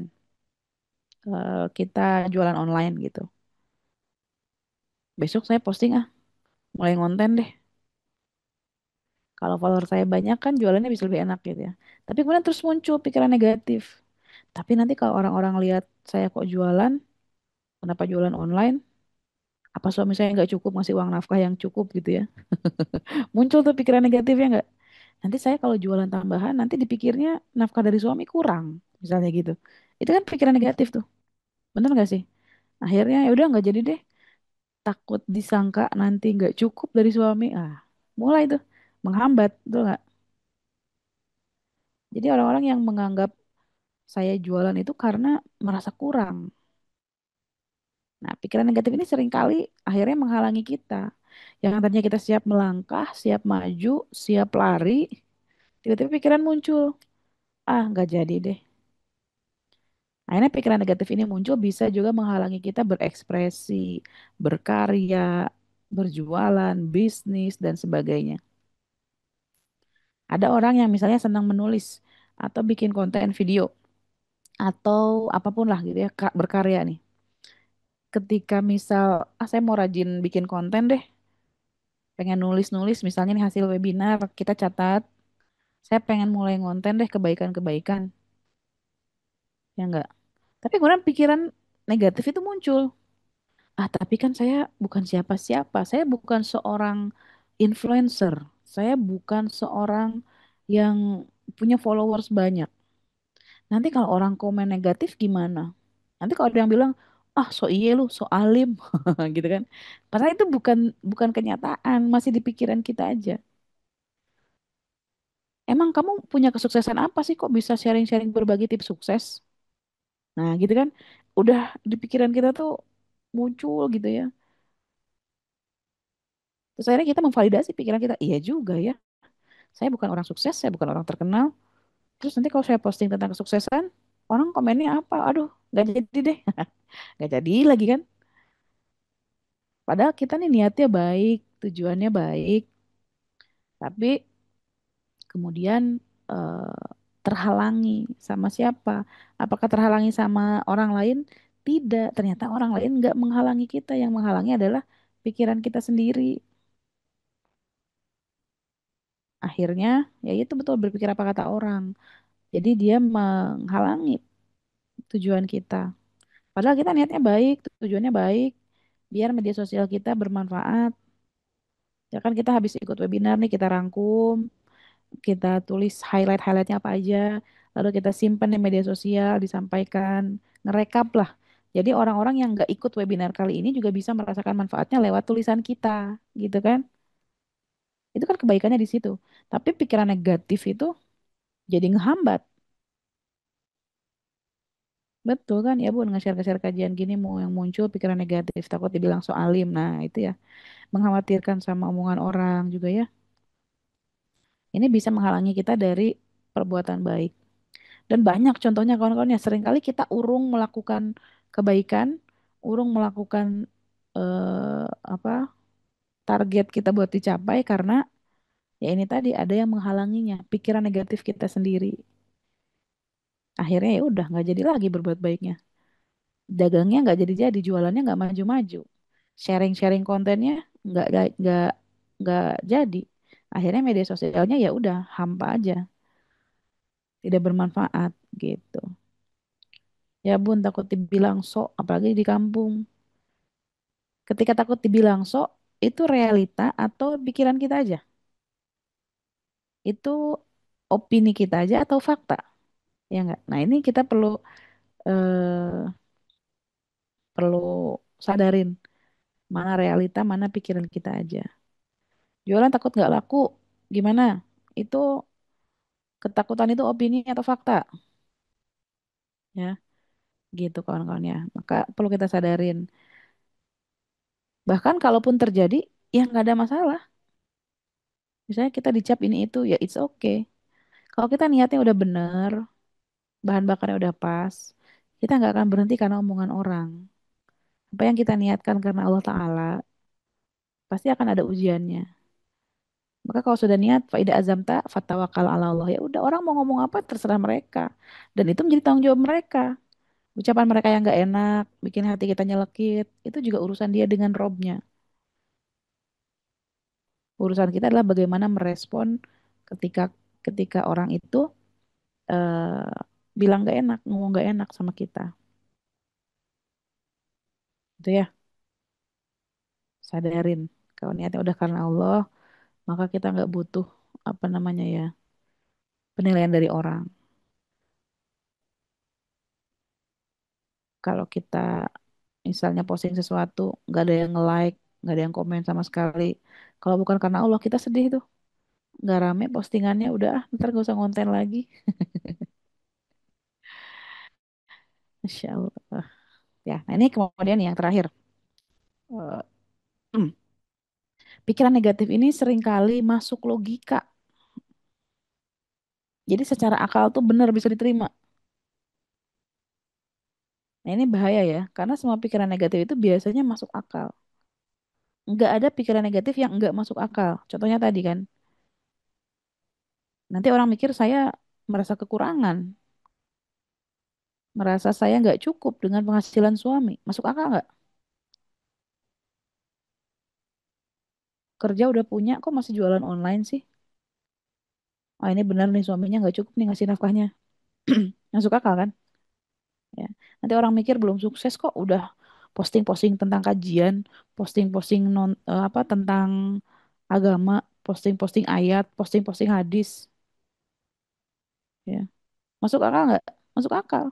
kita jualan online gitu. Besok saya posting mulai ngonten deh. Kalau follower saya banyak kan jualannya bisa lebih enak gitu ya. Tapi kemudian terus muncul pikiran negatif. Tapi nanti kalau orang-orang lihat saya kok jualan, kenapa jualan online? Apa suami saya nggak cukup ngasih uang nafkah yang cukup gitu ya? Muncul tuh pikiran negatifnya nggak? Nanti saya kalau jualan tambahan, nanti dipikirnya nafkah dari suami kurang, misalnya gitu. Itu kan pikiran negatif tuh, bener nggak sih? Akhirnya ya udah nggak jadi deh. Takut disangka nanti nggak cukup dari suami. Mulai tuh menghambat, tuh nggak? Jadi orang-orang yang menganggap saya jualan itu karena merasa kurang. Nah, pikiran negatif ini seringkali akhirnya menghalangi kita. Yang tadinya kita siap melangkah, siap maju, siap lari, tiba-tiba pikiran muncul. Ah, nggak jadi deh. Akhirnya pikiran negatif ini muncul bisa juga menghalangi kita berekspresi, berkarya, berjualan, bisnis, dan sebagainya. Ada orang yang misalnya senang menulis atau bikin konten video atau apapun lah gitu ya, berkarya nih. Ketika misal, saya mau rajin bikin konten deh, pengen nulis-nulis misalnya nih hasil webinar, kita catat, saya pengen mulai ngonten deh kebaikan-kebaikan, ya enggak? Tapi kemudian pikiran negatif itu muncul. Ah, tapi kan saya bukan siapa-siapa. Saya bukan seorang influencer. Saya bukan seorang yang punya followers banyak. Nanti kalau orang komen negatif gimana? Nanti kalau ada yang bilang, ah so iye lu, so alim, gitu kan. Padahal itu bukan bukan kenyataan, masih di pikiran kita aja. Emang kamu punya kesuksesan apa sih kok bisa sharing-sharing berbagi tips sukses? Nah, gitu kan. Udah di pikiran kita tuh muncul gitu ya. Terus akhirnya kita memvalidasi pikiran kita, iya juga ya. Saya bukan orang sukses, saya bukan orang terkenal. Terus nanti kalau saya posting tentang kesuksesan, orang komennya apa? Aduh, nggak jadi deh. Nggak jadi lagi kan. Padahal kita nih niatnya baik, tujuannya baik, tapi kemudian eh, terhalangi sama siapa? Apakah terhalangi sama orang lain? Tidak, ternyata orang lain nggak menghalangi kita. Yang menghalangi adalah pikiran kita sendiri. Akhirnya, ya itu betul berpikir apa kata orang. Jadi dia menghalangi tujuan kita. Padahal kita niatnya baik, tujuannya baik, biar media sosial kita bermanfaat. Ya kan kita habis ikut webinar nih, kita rangkum, kita tulis highlight-highlightnya apa aja, lalu kita simpan di media sosial, disampaikan, ngerekap lah. Jadi orang-orang yang nggak ikut webinar kali ini juga bisa merasakan manfaatnya lewat tulisan kita, gitu kan? Itu kan kebaikannya di situ. Tapi pikiran negatif itu jadi ngehambat. Betul kan ya Bu, nge-share kajian gini mau yang muncul pikiran negatif, takut dibilang so alim. Nah itu ya, mengkhawatirkan sama omongan orang juga ya. Ini bisa menghalangi kita dari perbuatan baik. Dan banyak contohnya kawan-kawan ya, seringkali kita urung melakukan kebaikan, urung melakukan apa target kita buat dicapai karena ya ini tadi ada yang menghalanginya, pikiran negatif kita sendiri. Akhirnya ya udah nggak jadi lagi berbuat baiknya. Dagangnya nggak jadi-jadi, jualannya nggak maju-maju, sharing-sharing kontennya nggak nggak nggak nggak jadi. Akhirnya media sosialnya ya udah hampa aja, tidak bermanfaat gitu. Ya bun, takut dibilang sok, apalagi di kampung. Ketika takut dibilang sok, itu realita atau pikiran kita aja? Itu opini kita aja atau fakta? Ya enggak? Nah ini kita eh, perlu sadarin mana realita, mana pikiran kita aja. Jualan takut nggak laku, gimana? Itu ketakutan itu opini atau fakta? Ya, gitu kawan-kawan ya. Maka perlu kita sadarin. Bahkan kalaupun terjadi, ya nggak ada masalah. Misalnya kita dicap ini itu, ya it's okay. Kalau kita niatnya udah bener, bahan bakarnya udah pas, kita nggak akan berhenti karena omongan orang. Apa yang kita niatkan karena Allah Ta'ala, pasti akan ada ujiannya. Maka kalau sudah niat, faidah azamta, fatawakal ala Allah. Ya udah, orang mau ngomong apa, terserah mereka. Dan itu menjadi tanggung jawab mereka. Ucapan mereka yang nggak enak, bikin hati kita nyelekit, itu juga urusan dia dengan Robnya. Urusan kita adalah bagaimana merespon ketika ketika orang itu eh, bilang nggak enak, ngomong nggak enak sama kita. Itu ya, sadarin. Kalau niatnya udah karena Allah, maka kita nggak butuh apa namanya ya, penilaian dari orang. Kalau kita misalnya posting sesuatu, nggak ada yang nge-like, nggak ada yang komen sama sekali. Kalau bukan karena Allah, kita sedih tuh. Nggak rame postingannya, udah ah, ntar gak usah konten lagi. Masya Allah. Ya, nah ini kemudian yang terakhir. Eh, Pikiran negatif ini seringkali masuk logika. Jadi secara akal tuh benar bisa diterima. Nah ini bahaya ya, karena semua pikiran negatif itu biasanya masuk akal. Nggak ada pikiran negatif yang nggak masuk akal. Contohnya tadi kan, nanti orang mikir saya merasa kekurangan, merasa saya nggak cukup dengan penghasilan suami. Masuk akal nggak? Kerja udah punya, kok masih jualan online sih? Oh ini benar nih suaminya nggak cukup nih ngasih nafkahnya. Masuk akal kan? Ya. Nanti orang mikir belum sukses kok udah posting-posting tentang kajian, posting-posting apa tentang agama, posting-posting ayat, posting-posting hadis, ya. Masuk akal nggak? Masuk akal.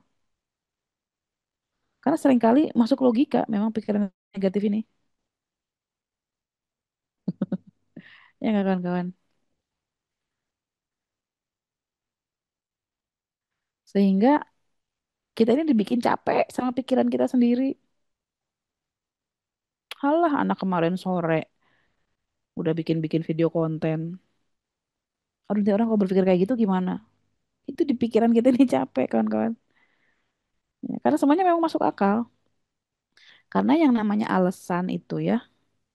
Karena seringkali masuk logika memang pikiran negatif ini. Ya nggak kawan-kawan? Sehingga kita ini dibikin capek sama pikiran kita sendiri. Halah anak kemarin sore udah bikin-bikin video konten. Aduh, nanti orang kalau berpikir kayak gitu gimana? Itu di pikiran kita ini capek kawan-kawan. Ya, karena semuanya memang masuk akal. Karena yang namanya alasan itu ya,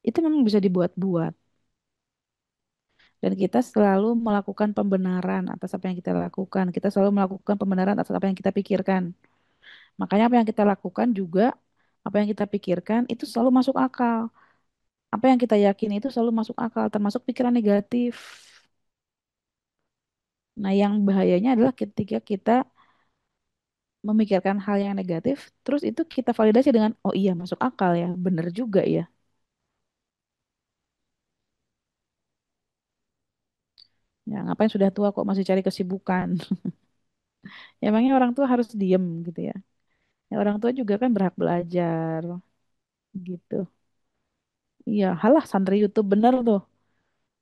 itu memang bisa dibuat-buat. Dan kita selalu melakukan pembenaran atas apa yang kita lakukan. Kita selalu melakukan pembenaran atas apa yang kita pikirkan. Makanya apa yang kita lakukan juga, apa yang kita pikirkan itu selalu masuk akal. Apa yang kita yakini itu selalu masuk akal, termasuk pikiran negatif. Nah, yang bahayanya adalah ketika kita memikirkan hal yang negatif, terus itu kita validasi dengan, oh iya masuk akal ya, bener juga ya. Ya, ngapain sudah tua kok masih cari kesibukan? Ya, emangnya orang tua harus diem gitu ya. Ya, orang tua juga kan berhak belajar gitu. Iya, halah santri YouTube bener tuh.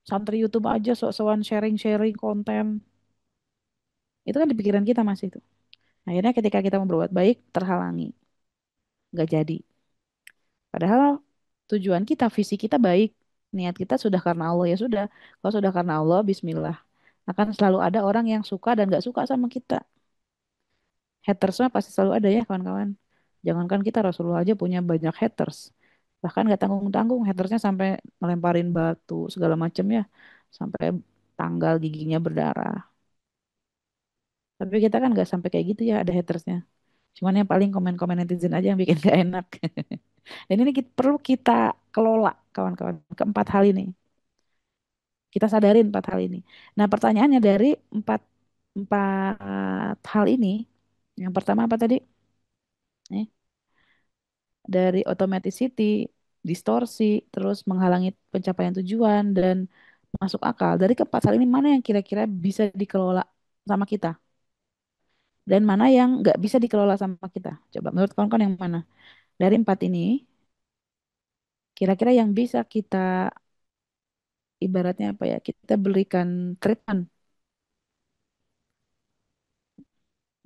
Santri YouTube aja sok-sokan sharing-sharing konten. Itu kan di pikiran kita masih itu. Akhirnya ketika kita mau berbuat baik, terhalangi. Nggak jadi. Padahal tujuan kita, visi kita baik. Niat kita sudah karena Allah ya sudah. Kalau sudah karena Allah, bismillah. Akan selalu ada orang yang suka dan nggak suka sama kita. Hatersnya pasti selalu ada ya kawan-kawan. Jangankan kita Rasulullah aja punya banyak haters. Bahkan nggak tanggung-tanggung hatersnya sampai melemparin batu segala macam ya. Sampai tanggal giginya berdarah. Tapi kita kan nggak sampai kayak gitu ya ada hatersnya. Cuman yang paling komen-komen netizen aja yang bikin gak enak. Dan ini perlu kita kelola kawan-kawan. Keempat hal ini. Kita sadarin empat hal ini. Nah pertanyaannya dari empat, empat hal ini. Yang pertama apa tadi? Eh, dari automaticity, distorsi, terus menghalangi pencapaian tujuan, dan masuk akal. Dari keempat hal ini mana yang kira-kira bisa dikelola sama kita? Dan mana yang nggak bisa dikelola sama kita? Coba menurut kawan-kawan yang mana? Dari empat ini, kira-kira yang bisa kita ibaratnya apa ya? Kita berikan treatment.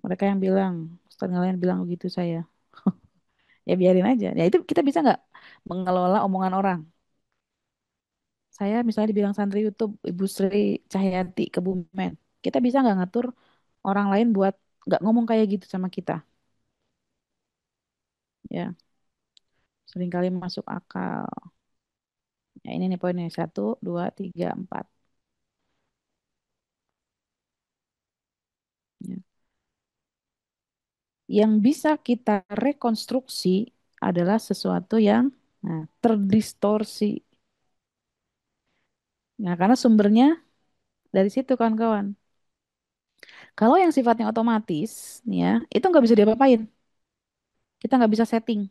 Mereka yang bilang, Ustaz Ngalayan bilang begitu saya. Ya biarin aja. Ya itu kita bisa nggak mengelola omongan orang? Saya misalnya dibilang santri YouTube Ibu Sri Cahyati Kebumen. Kita bisa nggak ngatur orang lain buat nggak ngomong kayak gitu sama kita? Ya, seringkali masuk akal. Ya ini nih poinnya. Satu, dua, tiga, empat. Ya. Yang bisa kita rekonstruksi adalah sesuatu yang terdistorsi. Nah, karena sumbernya dari situ kawan-kawan. Kalau yang sifatnya otomatis, nih ya, itu nggak bisa diapa-apain. Kita nggak bisa setting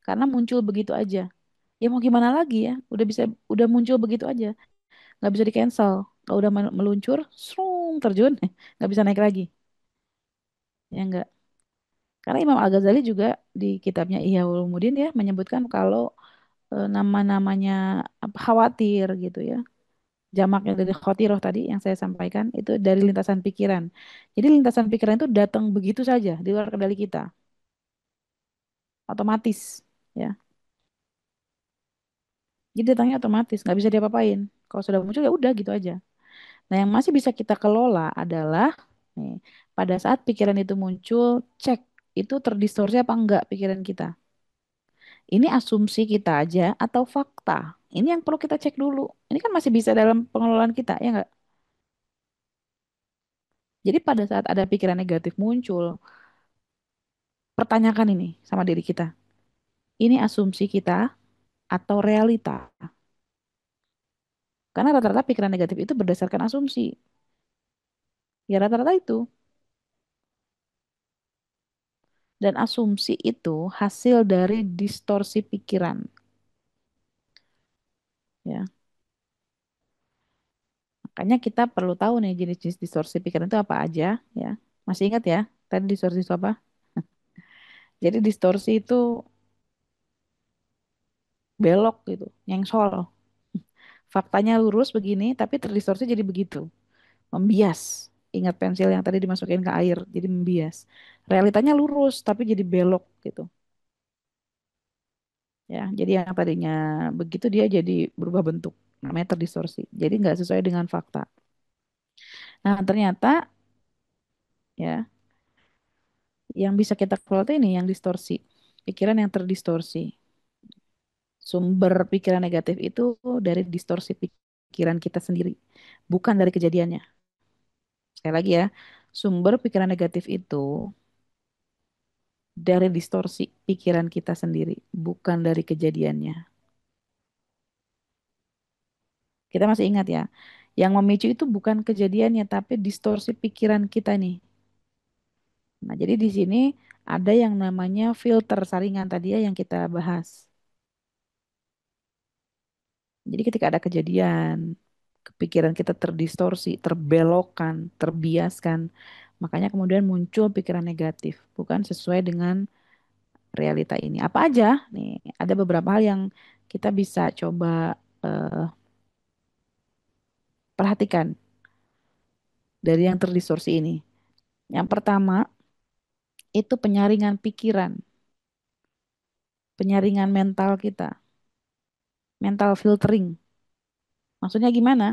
karena muncul begitu aja. Ya mau gimana lagi ya? Udah muncul begitu aja, nggak bisa di cancel. Kalau udah meluncur, srung, terjun, nggak bisa naik lagi. Ya enggak. Karena Imam Al-Ghazali juga di kitabnya Ihya Ulumuddin ya menyebutkan kalau nama-namanya apa, khawatir gitu ya. Jamaknya dari khotiroh tadi yang saya sampaikan itu dari lintasan pikiran. Jadi lintasan pikiran itu datang begitu saja di luar kendali kita. otomatis, ya. Jadi datangnya otomatis, nggak bisa diapa-apain. Kalau sudah muncul ya udah gitu aja. Nah, yang masih bisa kita kelola adalah nih, pada saat pikiran itu muncul, cek itu terdistorsi apa enggak pikiran kita. Ini asumsi kita aja atau fakta? Ini yang perlu kita cek dulu. Ini kan masih bisa dalam pengelolaan kita, ya enggak? Jadi pada saat ada pikiran negatif muncul, pertanyakan ini sama diri kita. Ini asumsi kita atau realita? Karena rata-rata pikiran negatif itu berdasarkan asumsi. Ya rata-rata itu. Dan asumsi itu hasil dari distorsi pikiran. Ya, makanya kita perlu tahu nih jenis-jenis distorsi pikiran itu apa aja. Ya, masih ingat ya? Tadi distorsi itu apa? Jadi distorsi itu belok gitu, nyengsol. Faktanya lurus begini, tapi terdistorsi jadi begitu. Membias. Ingat pensil yang tadi dimasukin ke air, jadi membias. Realitanya lurus, tapi jadi belok gitu. Ya, jadi yang tadinya begitu dia jadi berubah bentuk. Namanya terdistorsi. Jadi nggak sesuai dengan fakta. Nah, ternyata ya yang bisa kita kelola tuh ini yang distorsi. Pikiran yang terdistorsi. Sumber pikiran negatif itu dari distorsi pikiran kita sendiri, bukan dari kejadiannya. Sekali lagi ya, sumber pikiran negatif itu dari distorsi pikiran kita sendiri, bukan dari kejadiannya. Kita masih ingat ya, yang memicu itu bukan kejadiannya, tapi distorsi pikiran kita nih. Nah, jadi di sini ada yang namanya filter saringan tadi ya yang kita bahas. Jadi ketika ada kejadian, pikiran kita terdistorsi, terbelokkan, terbiaskan, makanya kemudian muncul pikiran negatif, bukan sesuai dengan realita ini. Apa aja? Nih, ada beberapa hal yang kita bisa coba eh, perhatikan dari yang terdistorsi ini. Yang pertama, itu penyaringan pikiran, penyaringan mental kita, mental filtering. Maksudnya gimana?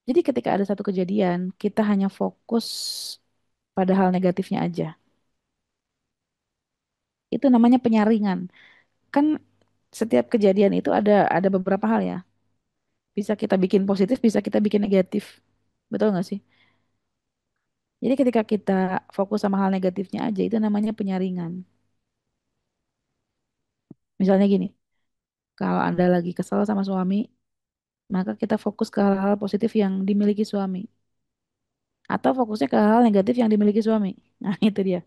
Jadi ketika ada satu kejadian, kita hanya fokus pada hal negatifnya aja. Itu namanya penyaringan. Kan setiap kejadian itu ada beberapa hal ya. Bisa kita bikin positif, bisa kita bikin negatif. Betul nggak sih? Jadi ketika kita fokus sama hal negatifnya aja, itu namanya penyaringan. Misalnya gini, kalau Anda lagi kesal sama suami, maka kita fokus ke hal-hal positif yang dimiliki suami. Atau fokusnya ke hal negatif yang dimiliki suami. Nah, itu dia.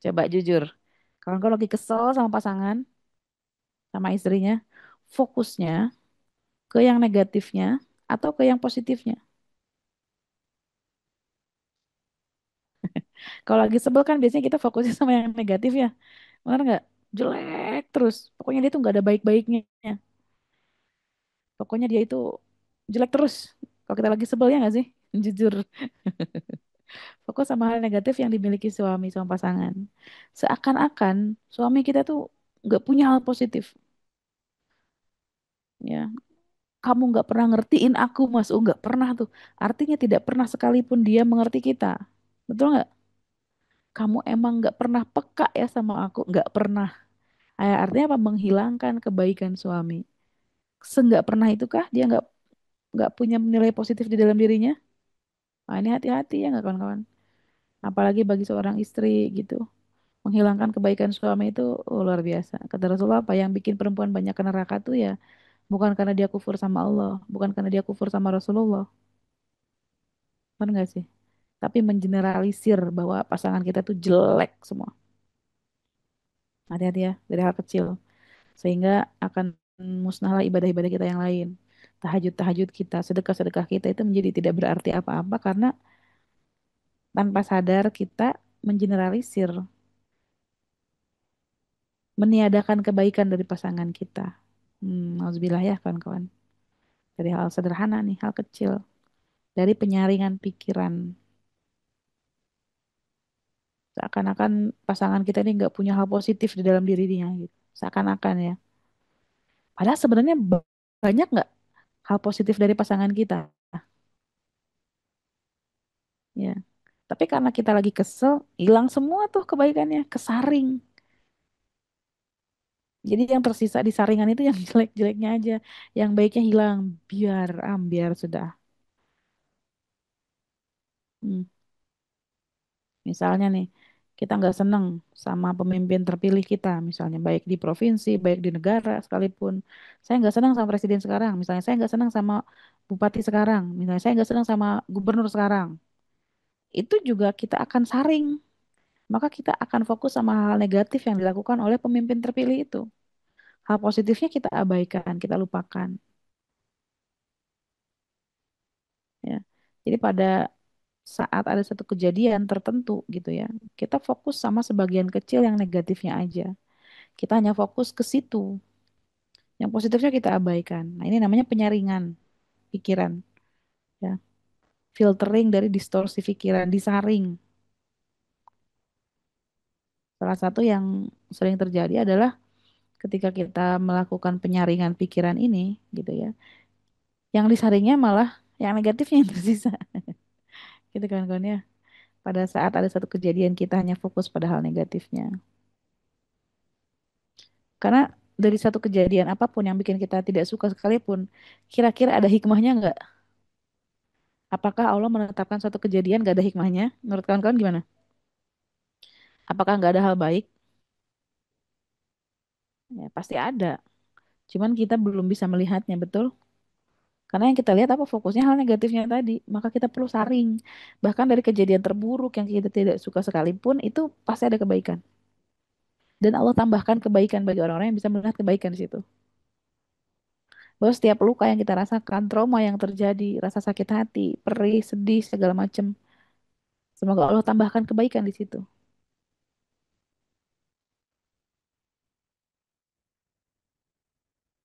Coba jujur. Kalau engkau lagi kesel sama pasangan, sama istrinya, fokusnya ke yang negatifnya atau ke yang positifnya. Kalau lagi sebel kan biasanya kita fokusnya sama yang negatif ya. Benar nggak? Jelek terus. Pokoknya dia tuh nggak ada baik-baiknya. Pokoknya dia itu jelek terus. Kalau kita lagi sebel ya nggak sih? Jujur. Fokus sama hal negatif yang dimiliki suami sama pasangan. Seakan-akan suami kita tuh nggak punya hal positif. Ya, kamu nggak pernah ngertiin aku, Mas. Oh, nggak pernah tuh. Artinya tidak pernah sekalipun dia mengerti kita. Betul nggak? Kamu emang nggak pernah peka ya sama aku. Nggak pernah. Artinya apa? Menghilangkan kebaikan suami. Seenggak pernah itukah dia nggak punya nilai positif di dalam dirinya? Nah, ini hati-hati ya nggak kawan-kawan. Apalagi bagi seorang istri gitu. Menghilangkan kebaikan suami itu luar biasa. Kata Rasulullah apa yang bikin perempuan banyak ke neraka tuh ya bukan karena dia kufur sama Allah, bukan karena dia kufur sama Rasulullah. Benar nggak sih? Tapi mengeneralisir bahwa pasangan kita tuh jelek semua. Hati-hati ya dari hal kecil. Sehingga akan musnahlah ibadah-ibadah kita yang lain. Tahajud-tahajud kita, sedekah-sedekah kita itu menjadi tidak berarti apa-apa karena tanpa sadar kita mengeneralisir, meniadakan kebaikan dari pasangan kita. Nauzubillah ya kawan-kawan. Dari hal sederhana nih, hal kecil. Dari penyaringan pikiran. Seakan-akan pasangan kita ini nggak punya hal positif di dalam diri dia gitu. Seakan-akan ya. Padahal sebenarnya banyak nggak hal positif dari pasangan kita, ya. Tapi karena kita lagi kesel, hilang semua tuh kebaikannya, kesaring. Jadi yang tersisa di saringan itu yang jelek-jeleknya aja, yang baiknya hilang. Biar sudah. Hmm. Misalnya nih, kita nggak seneng sama pemimpin terpilih kita, misalnya baik di provinsi, baik di negara sekalipun. Saya nggak senang sama presiden sekarang, misalnya saya nggak senang sama bupati sekarang, misalnya saya nggak senang sama gubernur sekarang. Itu juga kita akan saring, maka kita akan fokus sama hal negatif yang dilakukan oleh pemimpin terpilih itu. Hal positifnya kita abaikan, kita lupakan, ya. Jadi pada saat ada satu kejadian tertentu gitu ya, kita fokus sama sebagian kecil yang negatifnya aja. Kita hanya fokus ke situ. Yang positifnya kita abaikan. Nah, ini namanya penyaringan pikiran, ya. Filtering dari distorsi pikiran, disaring. Salah satu yang sering terjadi adalah ketika kita melakukan penyaringan pikiran ini, gitu ya. Yang disaringnya malah yang negatifnya yang tersisa, gitu kan ya. Pada saat ada satu kejadian kita hanya fokus pada hal negatifnya. Karena dari satu kejadian apapun yang bikin kita tidak suka sekalipun, kira-kira ada hikmahnya nggak? Apakah Allah menetapkan suatu kejadian nggak ada hikmahnya? Menurut kawan-kawan gimana? Apakah nggak ada hal baik? Ya, pasti ada. Cuman kita belum bisa melihatnya, betul? Karena yang kita lihat apa fokusnya hal negatifnya tadi. Maka kita perlu saring. Bahkan dari kejadian terburuk yang kita tidak suka sekalipun, itu pasti ada kebaikan. Dan Allah tambahkan kebaikan bagi orang-orang yang bisa melihat kebaikan di situ. Bahwa setiap luka yang kita rasakan, trauma yang terjadi, rasa sakit hati, perih, sedih, segala macam. Semoga Allah tambahkan kebaikan di situ.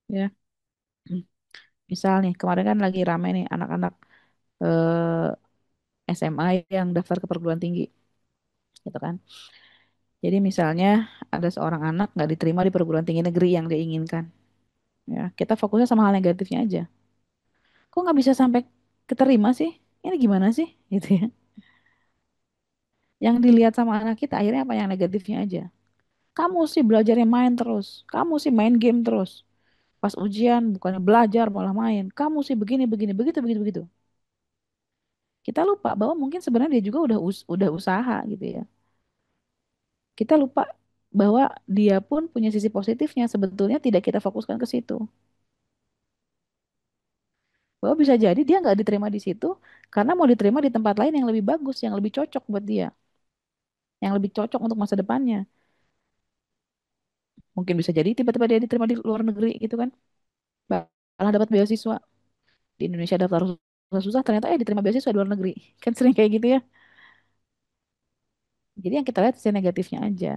Ya, misal nih, kemarin kan lagi rame nih anak-anak SMA yang daftar ke perguruan tinggi, gitu kan. Jadi misalnya ada seorang anak nggak diterima di perguruan tinggi negeri yang dia inginkan. Ya, kita fokusnya sama hal negatifnya aja. Kok nggak bisa sampai keterima sih? Ini gimana sih? Gitu ya. Yang dilihat sama anak kita akhirnya apa yang negatifnya aja. Kamu sih belajarnya main terus. Kamu sih main game terus. Pas ujian bukannya belajar malah main. Kamu sih begini begini begitu begitu begitu. Kita lupa bahwa mungkin sebenarnya dia juga udah usaha gitu ya. Kita lupa bahwa dia pun punya sisi positifnya sebetulnya tidak kita fokuskan ke situ. Bahwa bisa jadi dia nggak diterima di situ karena mau diterima di tempat lain yang lebih bagus, yang lebih cocok buat dia, yang lebih cocok untuk masa depannya. Mungkin bisa jadi tiba-tiba dia diterima di luar negeri gitu kan, malah dapat beasiswa. Di Indonesia daftar susah-susah, ternyata diterima beasiswa di luar negeri. Kan sering kayak gitu ya. Jadi yang kita lihat sisi negatifnya aja.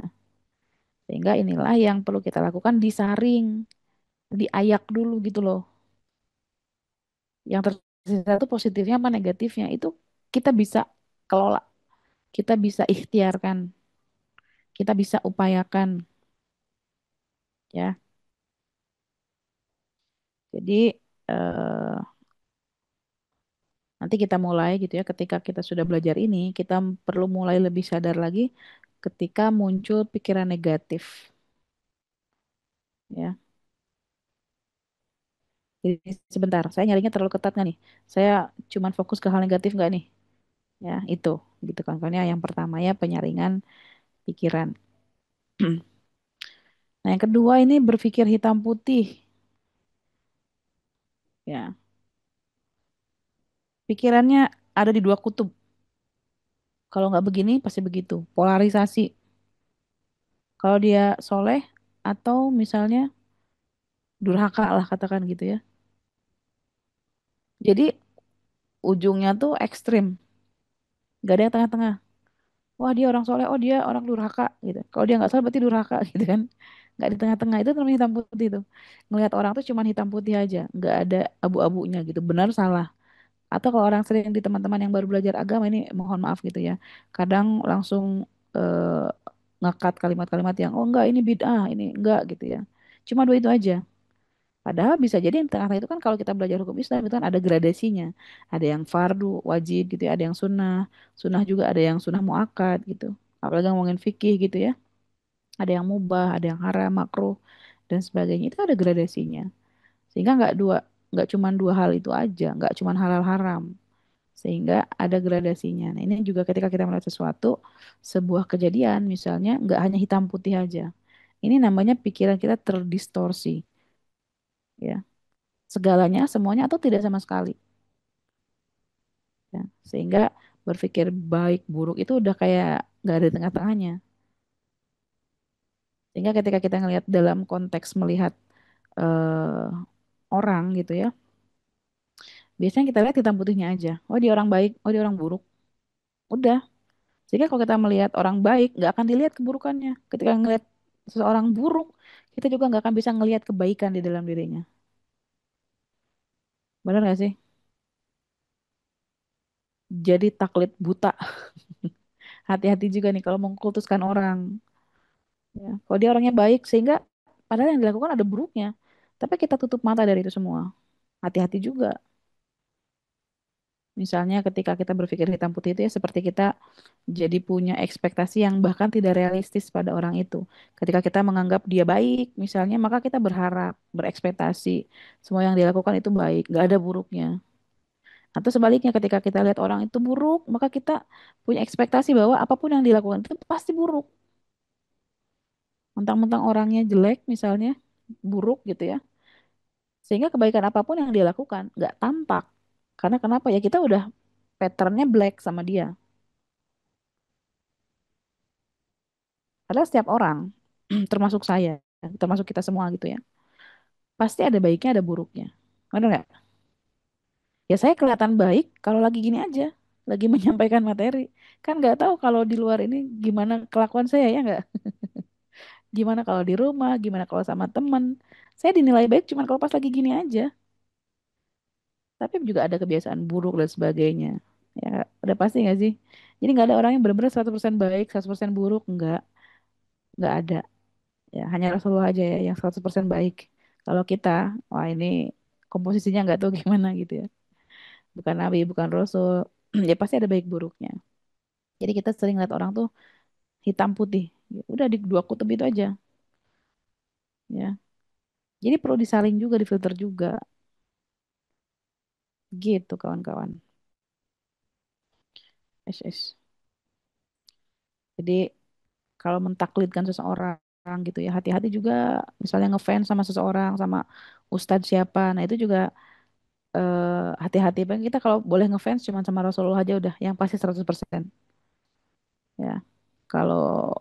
Sehingga inilah yang perlu kita lakukan, disaring, diayak dulu gitu loh. Yang tersisa itu positifnya apa negatifnya itu kita bisa kelola, kita bisa ikhtiarkan, kita bisa upayakan, ya. Jadi eh, nanti kita mulai gitu ya, ketika kita sudah belajar ini, kita perlu mulai lebih sadar lagi ketika muncul pikiran negatif, ya. Jadi sebentar, saya nyarinya terlalu ketat nggak nih? Saya cuman fokus ke hal negatif nggak nih? Ya, itu gitu kan. Pokoknya yang pertama ya penyaringan pikiran. Nah, yang kedua ini berpikir hitam putih, ya. Pikirannya ada di dua kutub. Kalau nggak begini pasti begitu. Polarisasi. Kalau dia soleh atau misalnya durhaka lah katakan gitu ya. Jadi ujungnya tuh ekstrim. Gak ada yang tengah-tengah. Wah dia orang soleh, oh dia orang durhaka gitu. Kalau dia nggak soleh berarti durhaka gitu kan. Nggak di tengah-tengah itu namanya hitam putih tuh. Ngelihat orang tuh cuma hitam putih aja, nggak ada abu-abunya gitu. Benar salah. Atau kalau orang sering di teman-teman yang baru belajar agama ini mohon maaf gitu ya. Kadang langsung eh, ngekat kalimat-kalimat yang oh enggak ini bid'ah, ini enggak gitu ya. Cuma dua itu aja. Padahal bisa jadi yang tengah-tengah itu kan kalau kita belajar hukum Islam itu kan ada gradasinya. Ada yang fardu, wajib gitu ya, ada yang sunnah. Sunnah juga ada yang sunnah muakkad gitu. Apalagi ngomongin fikih gitu ya. Ada yang mubah, ada yang haram, makruh dan sebagainya. Itu ada gradasinya. Sehingga nggak cuma dua hal itu aja, nggak cuma halal haram. Sehingga ada gradasinya. Nah, ini juga ketika kita melihat sesuatu, sebuah kejadian misalnya nggak hanya hitam putih aja. Ini namanya pikiran kita terdistorsi, ya. Segalanya, semuanya atau tidak sama sekali, ya. Sehingga berpikir baik buruk itu udah kayak nggak ada di tengah-tengahnya. Sehingga ketika kita ngelihat dalam konteks melihat eh, orang gitu ya, biasanya kita lihat hitam putihnya aja. Oh dia orang baik, oh dia orang buruk. Udah. Sehingga kalau kita melihat orang baik, nggak akan dilihat keburukannya. Ketika ngelihat seseorang buruk, kita juga nggak akan bisa ngelihat kebaikan di dalam dirinya. Benar nggak sih? Jadi taklid buta. Hati-hati juga nih kalau mengkultuskan orang. Ya. Kalau dia orangnya baik, sehingga padahal yang dilakukan ada buruknya. Tapi kita tutup mata dari itu semua. Hati-hati juga. Misalnya ketika kita berpikir hitam putih itu ya seperti kita jadi punya ekspektasi yang bahkan tidak realistis pada orang itu. Ketika kita menganggap dia baik, misalnya, maka kita berharap, berekspektasi semua yang dilakukan itu baik, nggak ada buruknya. Atau sebaliknya, ketika kita lihat orang itu buruk, maka kita punya ekspektasi bahwa apapun yang dilakukan itu pasti buruk. Mentang-mentang orangnya jelek, misalnya, buruk gitu ya, sehingga kebaikan apapun yang dia lakukan nggak tampak. Karena kenapa ya kita udah patternnya black sama dia. Padahal setiap orang, termasuk saya, termasuk kita semua gitu ya, pasti ada baiknya, ada buruknya. Benar nggak? Ya saya kelihatan baik kalau lagi gini aja, lagi menyampaikan materi. Kan nggak tahu kalau di luar ini gimana kelakuan saya ya nggak? Gimana kalau di rumah, gimana kalau sama teman. Saya dinilai baik cuma kalau pas lagi gini aja. Tapi juga ada kebiasaan buruk dan sebagainya. Ya, udah pasti nggak sih? Jadi nggak ada orang yang benar-benar 100% baik, 100% buruk. Nggak ada. Ya, hanya Rasulullah aja ya yang 100% baik. Kalau kita, wah ini komposisinya nggak tahu gimana gitu ya. Bukan Nabi, bukan Rasul. Ya pasti ada baik buruknya. Jadi kita sering lihat orang tuh hitam putih. Ya, udah di dua kutub itu aja. Ya. Jadi perlu disaling juga, difilter juga. Gitu kawan-kawan. Yes, yes. Jadi kalau mentaklidkan seseorang gitu ya, hati-hati juga misalnya ngefans sama seseorang, sama ustadz siapa. Nah itu juga hati-hati. Paling kita kalau boleh ngefans cuma sama Rasulullah aja udah, yang pasti 100%. Ya. Kalau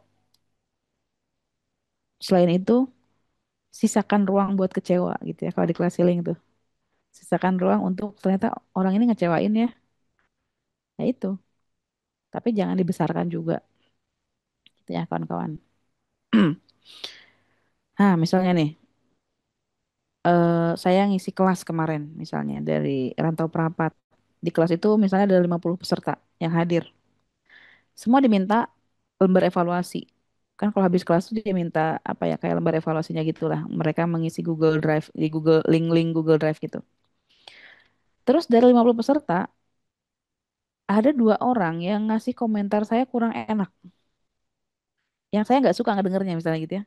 selain itu, sisakan ruang buat kecewa gitu ya. Kalau di kelas healing tuh, sisakan ruang untuk ternyata orang ini ngecewain ya. Ya itu. Tapi jangan dibesarkan juga gitu ya kawan-kawan. Nah, misalnya nih, saya ngisi kelas kemarin misalnya dari Rantau Perapat. Di kelas itu misalnya ada 50 peserta yang hadir. Semua diminta lembar evaluasi. Kan kalau habis kelas itu dia minta apa ya kayak lembar evaluasinya gitulah. Mereka mengisi Google Drive di Google link-link Google Drive gitu. Terus dari 50 peserta ada dua orang yang ngasih komentar saya kurang enak. Yang saya nggak suka ngedengernya misalnya gitu ya.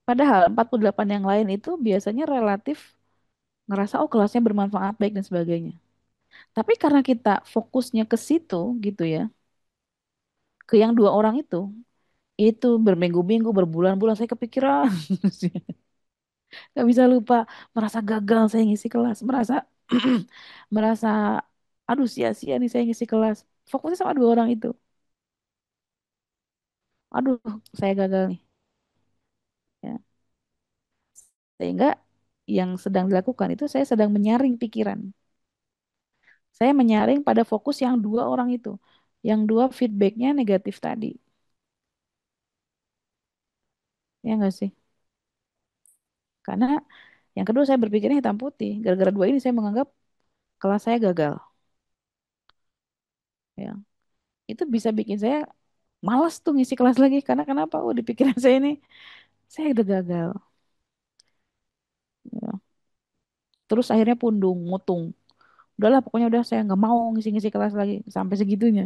Padahal 48 yang lain itu biasanya relatif ngerasa oh kelasnya bermanfaat baik dan sebagainya. Tapi karena kita fokusnya ke situ gitu ya, ke yang dua orang itu berminggu-minggu, berbulan-bulan saya kepikiran. Gak bisa lupa, merasa gagal saya ngisi kelas, merasa merasa aduh sia-sia nih saya ngisi kelas. Fokusnya sama dua orang itu. Aduh, saya gagal nih. Ya. Sehingga yang sedang dilakukan itu saya sedang menyaring pikiran. Saya menyaring pada fokus yang dua orang itu. Yang dua feedbacknya negatif tadi. Ya enggak sih? Karena yang kedua saya berpikirnya hitam putih. Gara-gara dua ini saya menganggap kelas saya gagal. Ya. Itu bisa bikin saya Malas tuh ngisi kelas lagi karena kenapa? Oh, di pikiran saya ini saya udah gagal. Ya. Terus akhirnya pundung, mutung. Udahlah pokoknya udah saya nggak mau ngisi-ngisi kelas lagi sampai segitunya.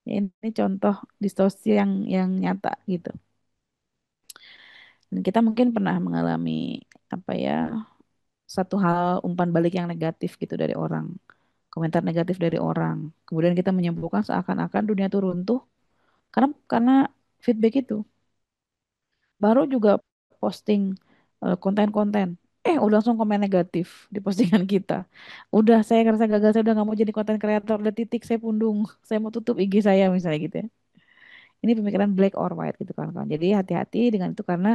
Ya, ini contoh distorsi yang nyata gitu. Dan kita mungkin pernah mengalami apa ya, satu hal umpan balik yang negatif gitu dari orang, komentar negatif dari orang. Kemudian kita menyimpulkan seakan-akan dunia itu runtuh karena feedback itu. Baru juga posting konten-konten, udah langsung komen negatif di postingan kita. Udah saya ngerasa gagal, saya udah nggak mau jadi konten kreator, udah titik saya pundung, saya mau tutup IG saya misalnya gitu ya. Ini pemikiran black or white gitu kan, kawan. Jadi hati-hati dengan itu karena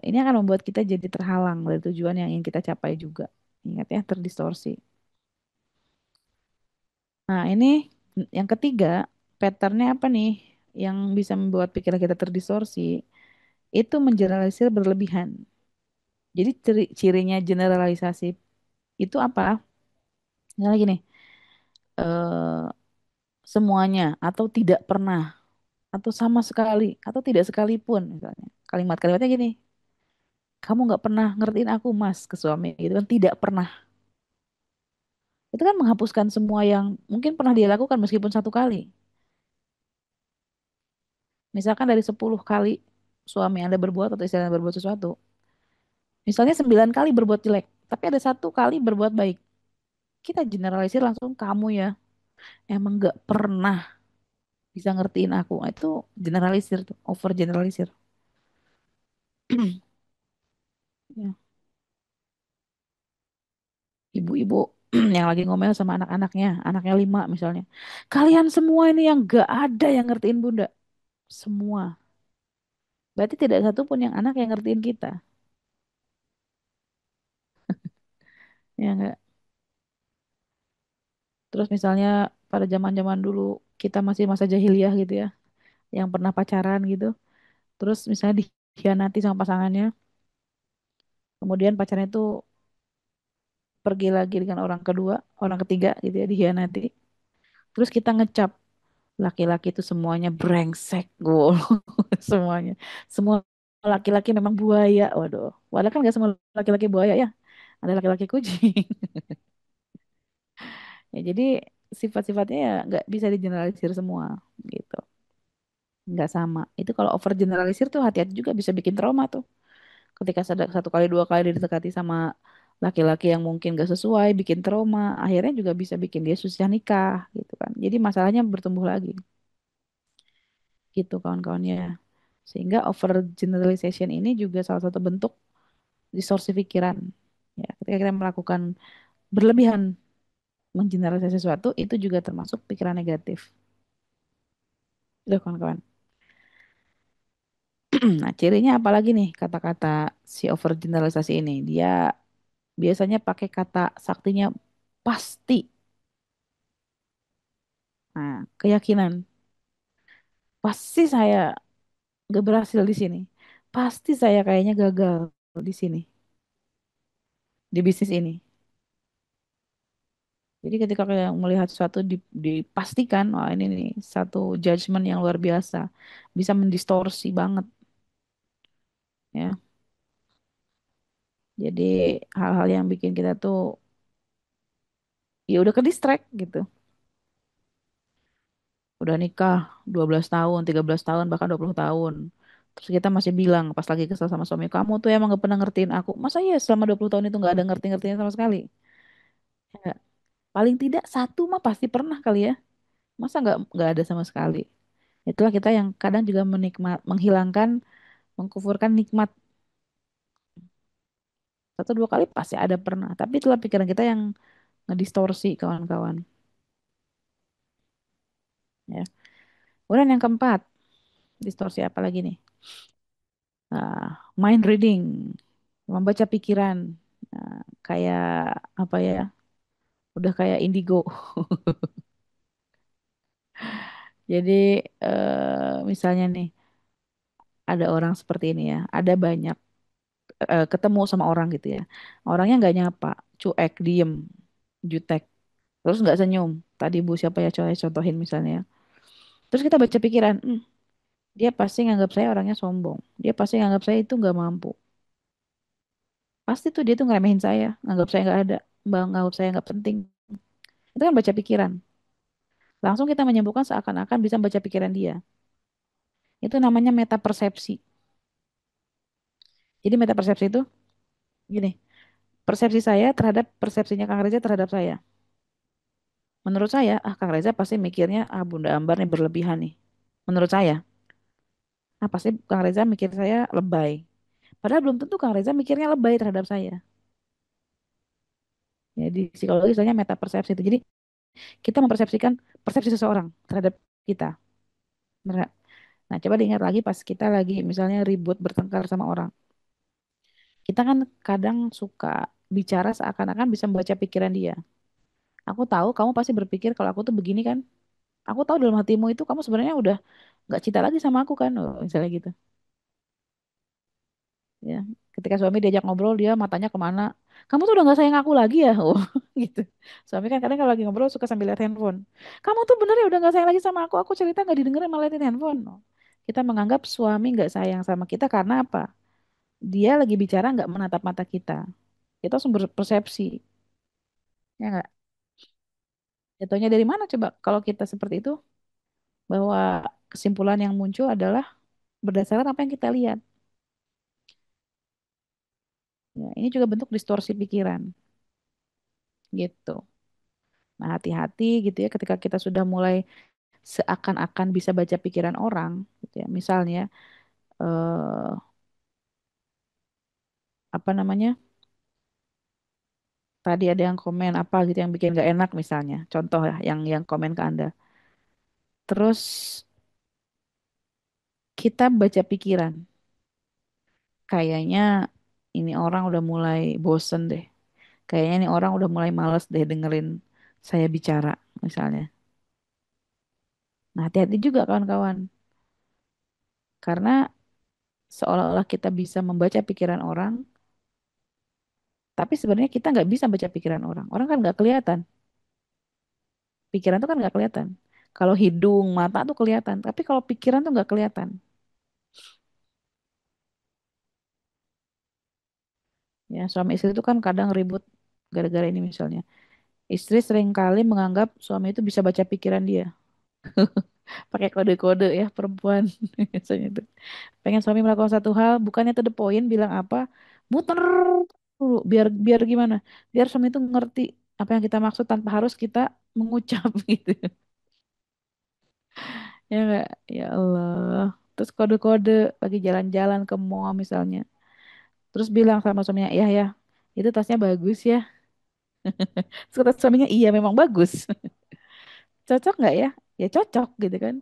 ini akan membuat kita jadi terhalang dari tujuan yang ingin kita capai juga. Ingat ya, terdistorsi. Nah, ini yang ketiga, patternnya apa nih yang bisa membuat pikiran kita terdistorsi? Itu mengeneralisir berlebihan. Jadi cirinya generalisasi itu apa? Misalnya gini, eh, semuanya atau tidak pernah atau sama sekali atau tidak sekalipun misalnya. Kalimatnya gini, kamu nggak pernah ngertiin aku mas ke suami gitu kan, tidak pernah. Itu kan menghapuskan semua yang mungkin pernah dia lakukan meskipun satu kali. Misalkan dari 10 kali suami Anda berbuat atau istri Anda berbuat sesuatu, misalnya 9 kali berbuat jelek, tapi ada satu kali berbuat baik. Kita generalisir langsung kamu ya, emang nggak pernah bisa ngertiin aku. Nah, itu generalisir tuh, over generalisir. Ya, ibu-ibu yang lagi ngomel sama anak-anaknya, anaknya 5 misalnya. Kalian semua ini yang gak ada yang ngertiin bunda. Semua. Berarti tidak satu pun yang anak yang ngertiin kita. Ya enggak? Terus misalnya pada zaman-zaman dulu kita masih masa jahiliyah gitu ya, yang pernah pacaran gitu. Terus misalnya dikhianati sama pasangannya, kemudian pacarnya itu pergi lagi dengan orang kedua, orang ketiga gitu ya, dikhianati. Terus kita ngecap laki-laki itu semuanya brengsek, gol semuanya. Semua laki-laki memang buaya. Waduh, padahal kan gak semua laki-laki buaya ya. Ada laki-laki kucing. Ya, jadi sifat-sifatnya ya nggak bisa digeneralisir semua gitu. Nggak sama. Itu kalau over generalisir tuh hati-hati juga bisa bikin trauma tuh. Ketika satu kali dua kali didekati sama laki-laki yang mungkin gak sesuai, bikin trauma, akhirnya juga bisa bikin dia susah nikah gitu kan. Jadi masalahnya bertumbuh lagi gitu kawan-kawan ya. Sehingga over generalization ini juga salah satu bentuk distorsi pikiran. Ya, ketika kita melakukan berlebihan menggeneralisasi sesuatu itu juga termasuk pikiran negatif. Itu kawan-kawan. Nah, cirinya apalagi nih kata-kata si overgeneralisasi ini? Dia biasanya pakai kata saktinya pasti. Nah, keyakinan. Pasti saya gak berhasil di sini. Pasti saya kayaknya gagal di sini, di bisnis ini. Jadi ketika kita melihat sesuatu dipastikan, wah ini nih satu judgement yang luar biasa. Bisa mendistorsi banget ya. Jadi hal-hal yang bikin kita tuh ya udah ke distract gitu. Udah nikah 12 tahun, 13 tahun, bahkan 20 tahun. Terus kita masih bilang pas lagi kesel sama suami, kamu tuh emang gak pernah ngertiin aku. Masa ya selama 20 tahun itu gak ada ngerti-ngertinya sama sekali? Ya nggak? Paling tidak satu mah pasti pernah kali ya. Masa nggak ada sama sekali? Itulah kita yang kadang juga menghilangkan, mengkufurkan nikmat. Satu dua kali pasti ada pernah. Tapi itulah pikiran kita yang ngedistorsi kawan-kawan. Ya. Kemudian yang keempat, distorsi apa lagi nih? Mind reading, membaca pikiran. Kayak apa ya? Udah kayak indigo. Jadi misalnya nih, ada orang seperti ini ya. Ada banyak ketemu sama orang gitu ya. Orangnya nggak nyapa, cuek, diem, jutek, terus nggak senyum. Tadi Bu siapa ya coba contohin misalnya, ya. Terus kita baca pikiran, dia pasti nganggap saya orangnya sombong. Dia pasti nganggap saya itu nggak mampu. Pasti tuh dia tuh ngeremehin saya, nganggap saya nggak ada, nganggap saya nggak penting. Itu kan baca pikiran. Langsung kita menyimpulkan seakan-akan bisa baca pikiran dia. Itu namanya meta persepsi. Jadi meta persepsi itu gini, persepsi saya terhadap persepsinya Kang Reza terhadap saya. Menurut saya, Kang Reza pasti mikirnya, Bunda Ambar nih berlebihan nih. Menurut saya, pasti Kang Reza mikir saya lebay. Padahal belum tentu Kang Reza mikirnya lebay terhadap saya. Ya, di psikologi istilahnya meta persepsi itu. Jadi kita mempersepsikan persepsi seseorang terhadap kita. Benar nggak? Nah, coba diingat lagi pas kita lagi misalnya ribut bertengkar sama orang. Kita kan kadang suka bicara seakan-akan bisa membaca pikiran dia. Aku tahu kamu pasti berpikir kalau aku tuh begini kan. Aku tahu dalam hatimu itu kamu sebenarnya udah nggak cinta lagi sama aku kan. Oh, misalnya gitu. Ya, ketika suami diajak ngobrol dia matanya kemana? Kamu tuh udah nggak sayang aku lagi ya? Oh, gitu. Suami kan kadang kalau lagi ngobrol suka sambil lihat handphone. Kamu tuh bener ya udah nggak sayang lagi sama aku. Aku cerita nggak didengerin malah liatin handphone. Oh. Kita menganggap suami nggak sayang sama kita karena apa? Dia lagi bicara nggak menatap mata kita. Kita langsung berpersepsi, ya nggak? Jatuhnya dari mana coba? Kalau kita seperti itu, bahwa kesimpulan yang muncul adalah berdasarkan apa yang kita lihat. Ya, ini juga bentuk distorsi pikiran, gitu. Nah, hati-hati gitu ya ketika kita sudah mulai seakan-akan bisa baca pikiran orang, gitu ya. Misalnya, eh, apa namanya? Tadi ada yang komen apa gitu yang bikin gak enak misalnya. Contoh ya, yang komen ke Anda. Terus kita baca pikiran. Kayaknya ini orang udah mulai bosen deh. Kayaknya ini orang udah mulai males deh dengerin saya bicara, misalnya. Nah, hati-hati juga kawan-kawan. Karena seolah-olah kita bisa membaca pikiran orang, tapi sebenarnya kita nggak bisa baca pikiran orang. Orang kan nggak kelihatan. Pikiran tuh kan nggak kelihatan. Kalau hidung, mata tuh kelihatan. Tapi kalau pikiran tuh nggak kelihatan. Ya, suami istri itu kan kadang ribut gara-gara ini misalnya. Istri seringkali menganggap suami itu bisa baca pikiran dia. Pakai kode-kode ya perempuan biasanya itu. Pengen suami melakukan satu hal, bukannya to the point bilang apa, muter dulu biar biar gimana? Biar suami itu ngerti apa yang kita maksud tanpa harus kita mengucap gitu. Ya enggak? Ya Allah. Terus kode-kode lagi jalan-jalan ke mall misalnya. Terus bilang sama suaminya, "Ya ya, itu tasnya bagus ya." Terus kata suaminya, "Iya memang bagus." Cocok nggak ya? Ya cocok gitu kan.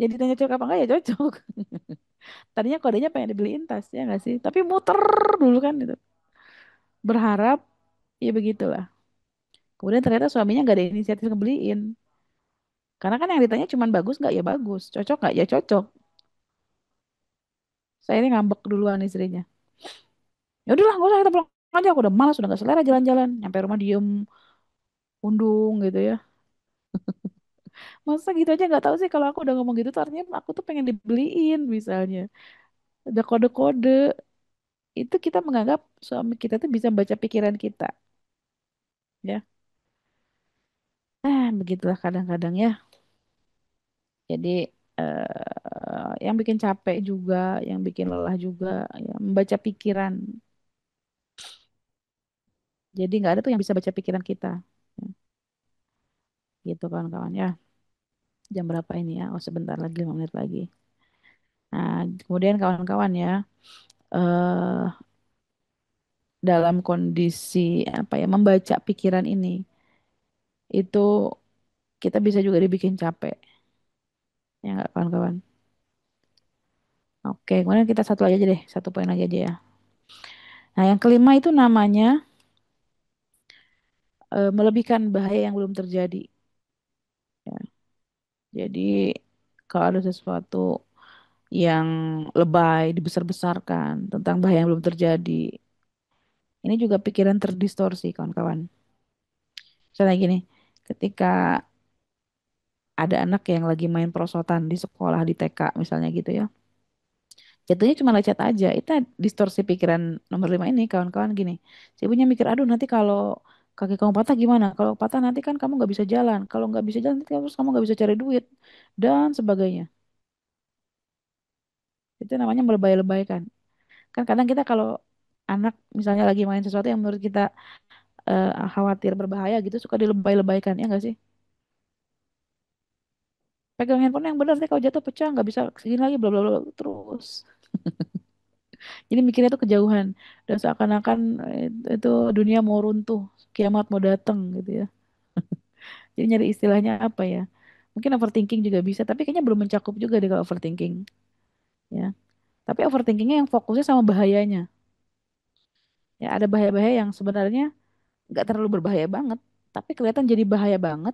Jadi tanya cocok apa enggak ya cocok. Tadinya kodenya pengen dibeliin tas ya nggak sih? Tapi muter dulu kan gitu. Berharap ya begitulah. Kemudian ternyata suaminya nggak ada inisiatif ngebeliin. Karena kan yang ditanya cuma bagus nggak ya bagus, cocok nggak ya cocok. Saya ini ngambek duluan istrinya. Ya udahlah, nggak usah kita pulang aja. Aku udah malas, udah nggak selera jalan-jalan. Nyampe rumah diem, undung gitu ya. Masa gitu aja nggak tahu sih kalau aku udah ngomong gitu tuh artinya aku tuh pengen dibeliin misalnya. Ada kode-kode. Itu kita menganggap suami kita tuh bisa baca pikiran kita. Ya, begitulah kadang-kadang ya. Jadi yang bikin capek juga, yang bikin lelah juga, ya, membaca pikiran. Jadi nggak ada tuh yang bisa baca pikiran kita. Ya, gitu kawan-kawan ya. Jam berapa ini ya? Oh sebentar lagi, 5 menit lagi. Nah, kemudian kawan-kawan ya, eh dalam kondisi apa ya, membaca pikiran ini, itu kita bisa juga dibikin capek. Ya nggak kawan-kawan? Oke, kemudian kita satu lagi aja deh, satu poin lagi aja ya. Nah, yang kelima itu namanya melebihkan bahaya yang belum terjadi. Ya. Jadi kalau ada sesuatu yang lebay dibesar-besarkan tentang bahaya yang belum terjadi, ini juga pikiran terdistorsi kawan-kawan. Misalnya gini, ketika ada anak yang lagi main perosotan di sekolah di TK misalnya gitu ya. Jatuhnya cuma lecet aja. Itu distorsi pikiran nomor 5 ini kawan-kawan gini. Si ibunya mikir, aduh nanti kalau kaki kamu patah gimana? Kalau patah nanti kan kamu nggak bisa jalan. Kalau nggak bisa jalan nanti terus kamu nggak bisa cari duit dan sebagainya. Itu namanya melebay-lebaykan. Kan kadang kita kalau anak misalnya lagi main sesuatu yang menurut kita khawatir berbahaya gitu suka dilebay-lebaykan ya nggak sih? Pegang handphone yang benar sih kalau jatuh pecah nggak bisa segini lagi bla bla bla terus. Jadi mikirnya tuh kejauhan dan seakan-akan itu dunia mau runtuh, kiamat mau datang gitu ya. Jadi nyari istilahnya apa ya? Mungkin overthinking juga bisa, tapi kayaknya belum mencakup juga deh kalau overthinking ya. Tapi overthinkingnya yang fokusnya sama bahayanya. Ya ada bahaya-bahaya yang sebenarnya nggak terlalu berbahaya banget, tapi kelihatan jadi bahaya banget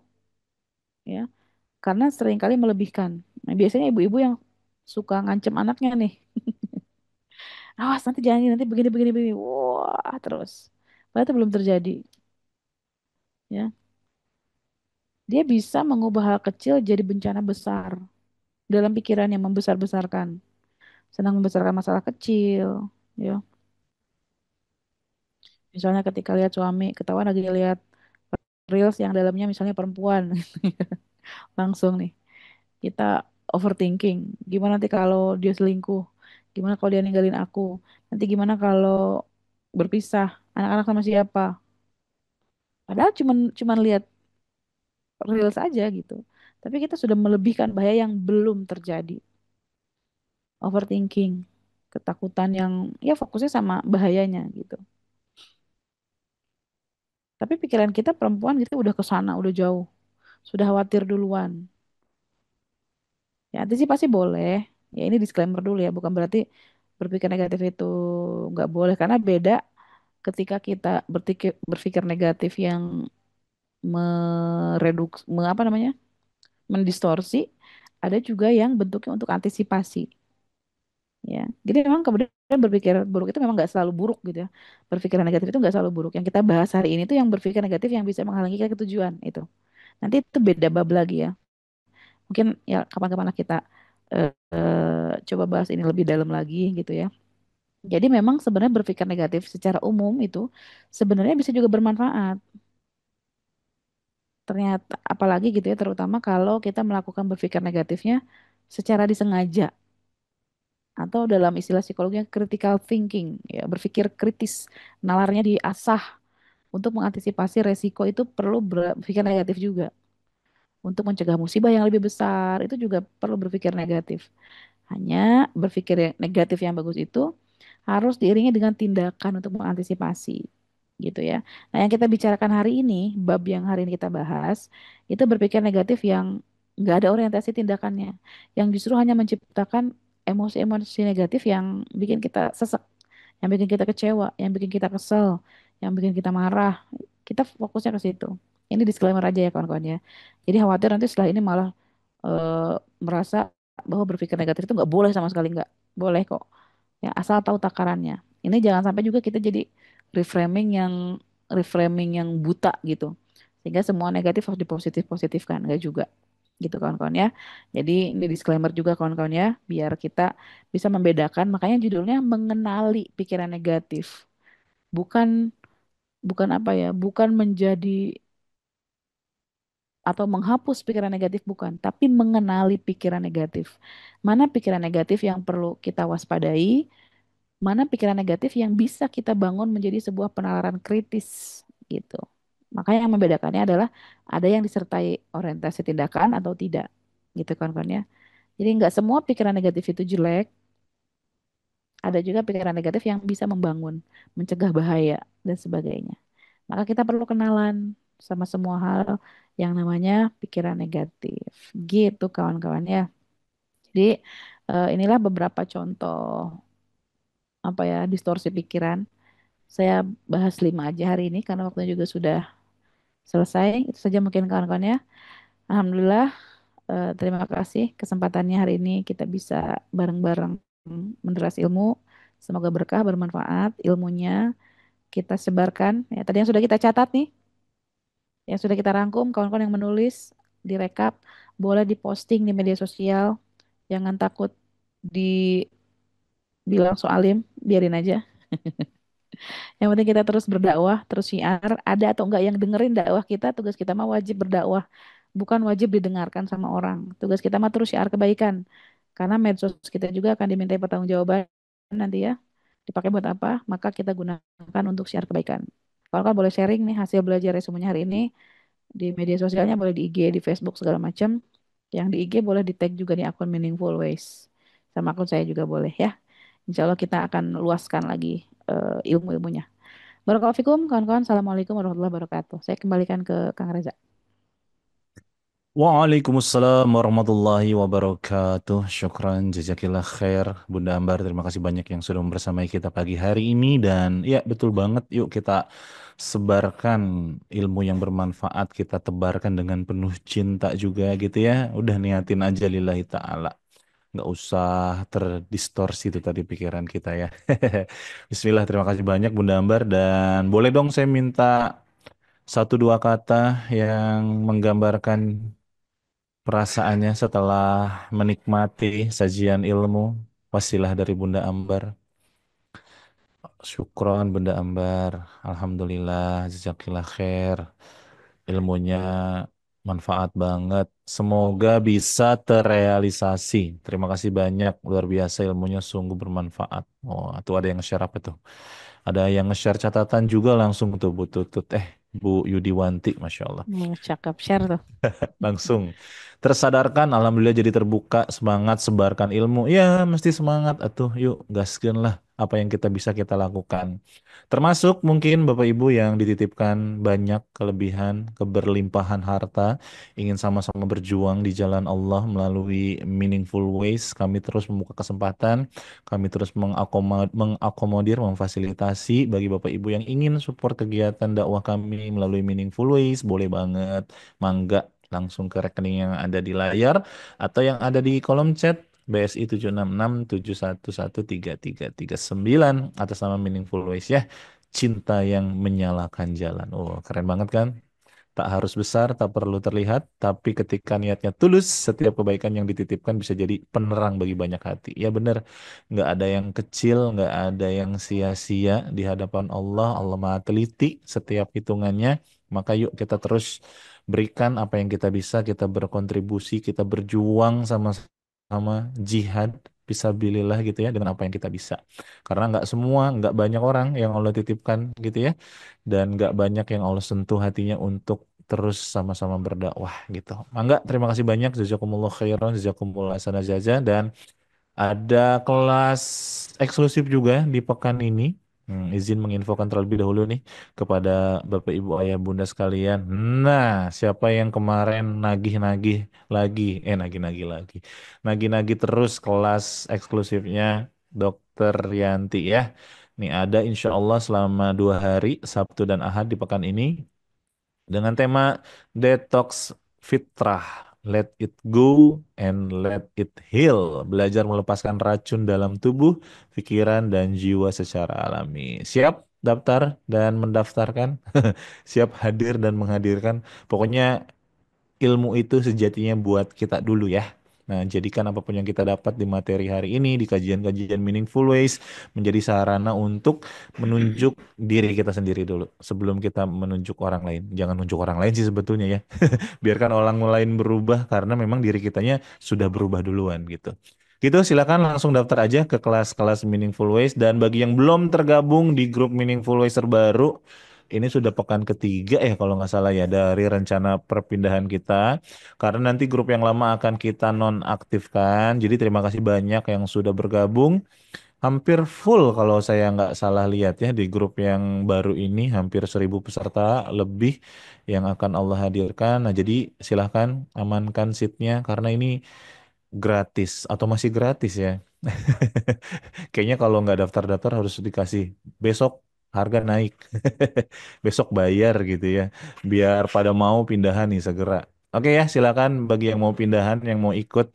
ya, karena seringkali melebihkan. Nah, biasanya ibu-ibu yang suka ngancem anaknya nih, awas nanti jangan gini, nanti begini begini begini, wah terus. Padahal itu belum terjadi, ya. Dia bisa mengubah hal kecil jadi bencana besar dalam pikiran yang membesar-besarkan. Senang membesarkan masalah kecil, ya. Misalnya ketika lihat suami ketahuan lagi lihat reels yang dalamnya misalnya perempuan, langsung nih kita overthinking. Gimana nanti kalau dia selingkuh? Gimana kalau dia ninggalin aku? Nanti gimana kalau berpisah? Anak-anak sama siapa? Padahal cuman lihat reels aja gitu. Tapi kita sudah melebihkan bahaya yang belum terjadi. Overthinking, ketakutan yang ya fokusnya sama bahayanya gitu. Tapi pikiran kita perempuan gitu udah ke sana, udah jauh, sudah khawatir duluan. Ya, itu sih pasti boleh. Ya ini disclaimer dulu ya, bukan berarti berpikir negatif itu nggak boleh karena beda ketika kita berpikir negatif yang apa namanya? Mendistorsi, ada juga yang bentuknya untuk antisipasi. Ya, jadi memang kemudian berpikir buruk itu memang nggak selalu buruk gitu ya. Berpikiran negatif itu nggak selalu buruk. Yang kita bahas hari ini tuh yang berpikir negatif yang bisa menghalangi kita ke tujuan itu. Nanti itu beda bab lagi ya. Mungkin ya kapan-kapan kita coba bahas ini lebih dalam lagi gitu ya. Jadi memang sebenarnya berpikir negatif secara umum itu sebenarnya bisa juga bermanfaat. Ternyata apalagi gitu ya, terutama kalau kita melakukan berpikir negatifnya secara disengaja atau dalam istilah psikologinya critical thinking ya, berpikir kritis, nalarnya diasah untuk mengantisipasi resiko itu perlu berpikir negatif juga. Untuk mencegah musibah yang lebih besar itu juga perlu berpikir negatif. Hanya berpikir yang negatif yang bagus itu harus diiringi dengan tindakan untuk mengantisipasi gitu ya. Nah, yang kita bicarakan hari ini, bab yang hari ini kita bahas, itu berpikir negatif yang nggak ada orientasi tindakannya, yang justru hanya menciptakan emosi-emosi negatif yang bikin kita sesek, yang bikin kita kecewa, yang bikin kita kesel, yang bikin kita marah. Kita fokusnya ke situ. Ini disclaimer aja ya kawan-kawan ya. Jadi khawatir nanti setelah ini malah merasa bahwa berpikir negatif itu nggak boleh sama sekali nggak boleh kok ya asal tahu takarannya. Ini jangan sampai juga kita jadi reframing yang buta gitu sehingga semua negatif harus dipositif-positifkan nggak juga gitu kawan-kawan ya. Jadi ini disclaimer juga kawan-kawan ya biar kita bisa membedakan, makanya judulnya mengenali pikiran negatif, bukan bukan apa ya, bukan menjadi atau menghapus pikiran negatif bukan, tapi mengenali pikiran negatif. Mana pikiran negatif yang perlu kita waspadai, mana pikiran negatif yang bisa kita bangun menjadi sebuah penalaran kritis gitu. Makanya yang membedakannya adalah ada yang disertai orientasi tindakan atau tidak gitu kan ya. Jadi nggak semua pikiran negatif itu jelek, ada juga pikiran negatif yang bisa membangun, mencegah bahaya dan sebagainya. Maka kita perlu kenalan sama semua hal yang namanya pikiran negatif. Gitu kawan-kawan ya. Jadi inilah beberapa contoh apa ya distorsi pikiran. Saya bahas 5 aja hari ini karena waktunya juga sudah selesai. Itu saja mungkin kawan-kawan ya. Alhamdulillah, terima kasih kesempatannya hari ini kita bisa bareng-bareng meneras ilmu. Semoga berkah, bermanfaat ilmunya kita sebarkan. Ya, tadi yang sudah kita catat nih, yang sudah kita rangkum, kawan-kawan yang menulis, direkap, boleh diposting di media sosial. Jangan takut dibilang soalim, biarin aja. Yang penting kita terus berdakwah, terus syiar. Ada atau enggak yang dengerin dakwah kita, tugas kita mah wajib berdakwah. Bukan wajib didengarkan sama orang. Tugas kita mah terus syiar kebaikan. Karena medsos kita juga akan dimintai pertanggungjawaban nanti ya. Dipakai buat apa? Maka kita gunakan untuk syiar kebaikan. Kalau kan boleh sharing nih hasil belajar semuanya hari ini di media sosialnya, boleh di IG, di Facebook segala macam. Yang di IG boleh di tag juga di akun Meaningful Ways. Sama akun saya juga boleh ya. Insya Allah kita akan luaskan lagi ilmu-ilmunya. Barakallahu fikum, kawan-kawan. Assalamualaikum warahmatullahi wabarakatuh. Saya kembalikan ke Kang Reza. Waalaikumsalam warahmatullahi wabarakatuh. Syukran, jazakillah khair. Bunda Ambar, terima kasih banyak yang sudah membersamai kita pagi hari ini. Dan ya betul banget, yuk kita sebarkan ilmu yang bermanfaat. Kita tebarkan dengan penuh cinta juga gitu ya. Udah niatin aja lillahi ta'ala. Nggak usah terdistorsi itu tadi pikiran kita ya. Bismillah, terima kasih banyak Bunda Ambar. Dan boleh dong saya minta satu dua kata yang menggambarkan perasaannya setelah menikmati sajian ilmu wasilah dari Bunda Ambar. Syukron Bunda Ambar. Alhamdulillah, jazakillah khair. Ilmunya manfaat banget. Semoga bisa terrealisasi. Terima kasih banyak, luar biasa ilmunya sungguh bermanfaat. Oh, tuh ada yang nge-share apa tuh? Ada yang nge-share catatan juga langsung tuh Bu Tutut. Bu Yudiwanti, Masya Allah. Cakep, share tuh. Langsung tersadarkan, alhamdulillah jadi terbuka, semangat sebarkan ilmu ya, mesti semangat atuh, yuk gaskeun lah apa yang kita bisa kita lakukan, termasuk mungkin Bapak Ibu yang dititipkan banyak kelebihan keberlimpahan harta, ingin sama-sama berjuang di jalan Allah melalui Meaningful Ways. Kami terus membuka kesempatan, kami terus mengakomodir, memfasilitasi bagi Bapak Ibu yang ingin support kegiatan dakwah kami melalui Meaningful Ways, boleh banget, mangga langsung ke rekening yang ada di layar atau yang ada di kolom chat BSI 76671133339 atas nama Meaningful Ways ya. Cinta yang menyalakan jalan. Oh, keren banget kan? Tak harus besar, tak perlu terlihat, tapi ketika niatnya tulus, setiap kebaikan yang dititipkan bisa jadi penerang bagi banyak hati. Ya benar, nggak ada yang kecil, nggak ada yang sia-sia di hadapan Allah. Allah Maha teliti setiap hitungannya. Maka yuk kita terus berikan apa yang kita bisa, kita berkontribusi, kita berjuang sama jihad fisabilillah gitu ya dengan apa yang kita bisa. Karena nggak semua, nggak banyak orang yang Allah titipkan gitu ya, dan nggak banyak yang Allah sentuh hatinya untuk terus sama-sama berdakwah gitu. Mangga, terima kasih banyak. Jazakumullah khairan, jazakumullah hasanah jaza. Dan ada kelas eksklusif juga di pekan ini. Izin menginfokan terlebih dahulu nih kepada Bapak Ibu Ayah Bunda sekalian. Nah, siapa yang kemarin nagih-nagih lagi, nagih-nagih lagi, nagih-nagih terus kelas eksklusifnya Dokter Yanti ya. Nih ada insya Allah selama 2 hari, Sabtu dan Ahad di pekan ini dengan tema Detox Fitrah. Let it go and let it heal. Belajar melepaskan racun dalam tubuh, pikiran, dan jiwa secara alami. Siap daftar dan mendaftarkan? Siap hadir dan menghadirkan? Pokoknya ilmu itu sejatinya buat kita dulu ya. Nah, jadikan apapun yang kita dapat di materi hari ini, di kajian-kajian Meaningful Ways, menjadi sarana untuk menunjuk diri kita sendiri dulu. Sebelum kita menunjuk orang lain. Jangan nunjuk orang lain sih sebetulnya ya. Biarkan orang lain berubah karena memang diri kitanya sudah berubah duluan gitu. Gitu, silakan langsung daftar aja ke kelas-kelas Meaningful Ways. Dan bagi yang belum tergabung di grup Meaningful Ways terbaru, ini sudah pekan ketiga ya kalau nggak salah ya dari rencana perpindahan kita. Karena nanti grup yang lama akan kita nonaktifkan. Jadi terima kasih banyak yang sudah bergabung. Hampir full kalau saya nggak salah lihat ya di grup yang baru ini, hampir 1.000 peserta lebih yang akan Allah hadirkan. Nah jadi silahkan amankan seatnya karena ini gratis atau masih gratis ya. Kayaknya kalau nggak daftar-daftar harus dikasih besok harga naik. Besok bayar gitu ya. Biar pada mau pindahan nih segera. Oke ya, silakan bagi yang mau pindahan, yang mau ikut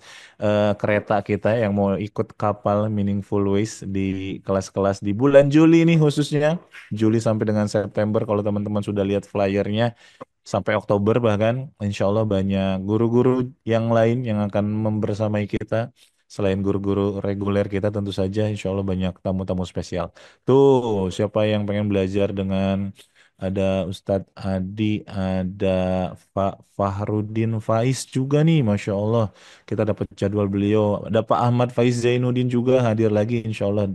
kereta kita, yang mau ikut kapal Meaningful Ways di kelas-kelas di bulan Juli nih khususnya. Juli sampai dengan September kalau teman-teman sudah lihat flyernya. sampai Oktober bahkan insya Allah banyak guru-guru yang lain yang akan membersamai kita. Selain guru-guru reguler kita tentu saja insya Allah banyak tamu-tamu spesial. Tuh siapa yang pengen belajar dengan ada Ustadz Adi, ada Fahrudin Faiz juga nih, Masya Allah. Kita dapat jadwal beliau. Ada Pak Ahmad Faiz Zainuddin juga hadir lagi insya Allah.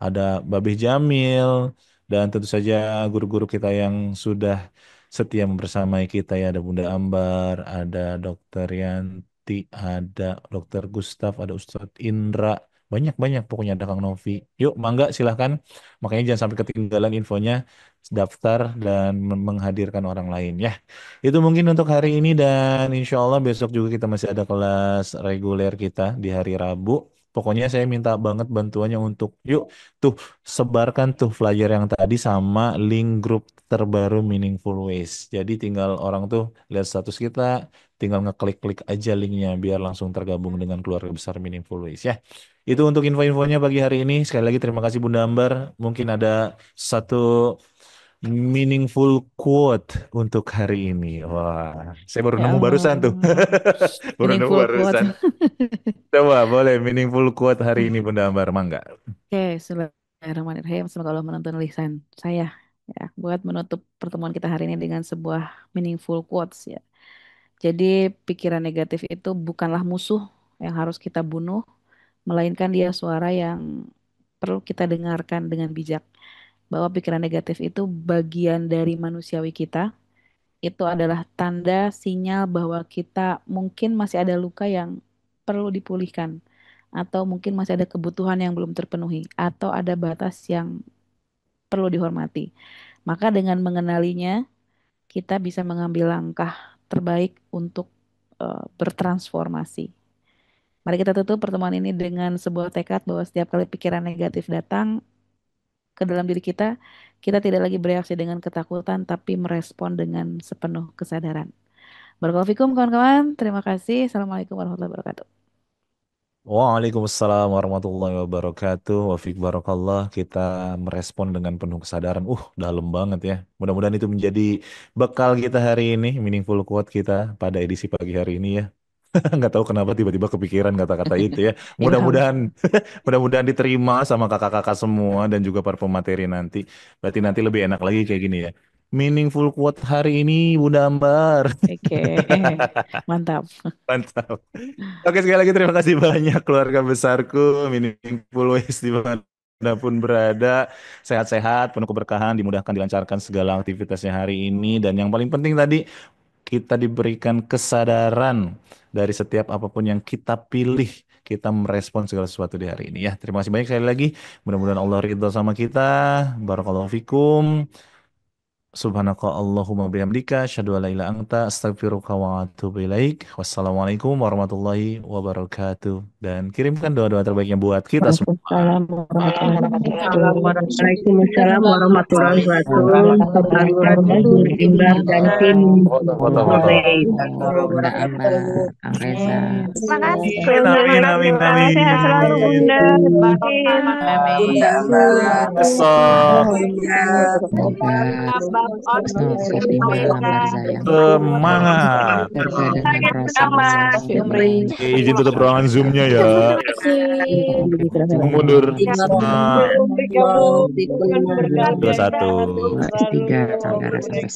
Ada Babih Jamil, dan tentu saja guru-guru kita yang sudah setia membersamai kita ya. Ada Bunda Ambar, ada Dokter Yanti, ada Dokter Gustaf, ada Ustadz Indra. Banyak-banyak pokoknya ada Kang Novi. Yuk, mangga silahkan. Makanya jangan sampai ketinggalan infonya, daftar dan menghadirkan orang lain ya. Itu mungkin untuk hari ini dan insya Allah besok juga kita masih ada kelas reguler kita di hari Rabu. Pokoknya saya minta banget bantuannya untuk yuk tuh sebarkan tuh flyer yang tadi sama link grup terbaru Meaningful Ways. Jadi tinggal orang tuh lihat status kita, tinggal ngeklik-klik aja linknya biar langsung tergabung dengan keluarga besar Meaningful Ways ya. Itu untuk info-infonya pagi hari ini. Sekali lagi terima kasih Bunda Ambar. Mungkin ada satu meaningful quote untuk hari ini. Wah, saya baru Ya nemu barusan tuh. Allah, Baru nemu meaningful quote. barusan. Coba boleh meaningful quote hari ini Bunda Ambar, mangga. Oke, Bismillahirrahmanirrahim. Semoga Allah menuntun lisan saya ya buat menutup pertemuan kita hari ini dengan sebuah meaningful quotes ya. Jadi pikiran negatif itu bukanlah musuh yang harus kita bunuh, melainkan dia suara yang perlu kita dengarkan dengan bijak. Bahwa pikiran negatif itu bagian dari manusiawi kita, itu adalah tanda sinyal bahwa kita mungkin masih ada luka yang perlu dipulihkan, atau mungkin masih ada kebutuhan yang belum terpenuhi, atau ada batas yang perlu dihormati. Maka dengan mengenalinya, kita bisa mengambil langkah terbaik untuk bertransformasi. Mari kita tutup pertemuan ini dengan sebuah tekad bahwa setiap kali pikiran negatif datang ke dalam diri kita, kita tidak lagi bereaksi dengan ketakutan, tapi merespon dengan sepenuh kesadaran. Barakallahu fikum kawan-kawan. Terima kasih. Assalamualaikum warahmatullahi wabarakatuh. Waalaikumsalam warahmatullahi wabarakatuh. Wafiq barakallah. Kita merespon dengan penuh kesadaran. Dalam banget ya. Mudah-mudahan itu menjadi bekal kita hari ini, meaningful quote kita pada edisi pagi hari ini ya. Nggak tahu kenapa tiba-tiba kepikiran kata-kata itu ya. Ilham. Mudah-mudahan mudah-mudahan diterima sama kakak-kakak semua dan juga para pemateri nanti. Berarti nanti lebih enak lagi kayak gini ya. Meaningful quote hari ini Bunda Ambar. Oke, mantap. Mantap. Oke, sekali lagi terima kasih banyak keluarga besarku Meaningful Ways dimanapun berada. Sehat-sehat, penuh keberkahan, dimudahkan, dilancarkan segala aktivitasnya hari ini. Dan yang paling penting tadi, kita diberikan kesadaran dari setiap apapun yang kita pilih. Kita merespon segala sesuatu di hari ini ya. Terima kasih banyak sekali lagi. Mudah-mudahan Allah ridho sama kita. Barakallahu fikum. Subhanaka Allahumma bihamdika asyhadu an la ilaha illa anta astaghfiruka wa atubu ilaik. Wassalamualaikum warahmatullahi wabarakatuh. Dan kirimkan doa-doa terbaiknya buat kita semua. Waalaikumsalam warahmatullahi wabarakatuh. Waalaikumsalam warahmatullahi wabarakatuh. Kalian Imbar dan tim Foto-foto. Bunda Ambar, Kang Reza. Terima kasih. Amin, amin, amin. Sehat selalu Bunda. Bunda Ambar, Besok. Husnul Khotimah lamar saya. Semangat. Surga dengan Rasulullah. Izin tutup ruangan Zoom-nya ya. Mundur. 21. 2 3 saudara sampai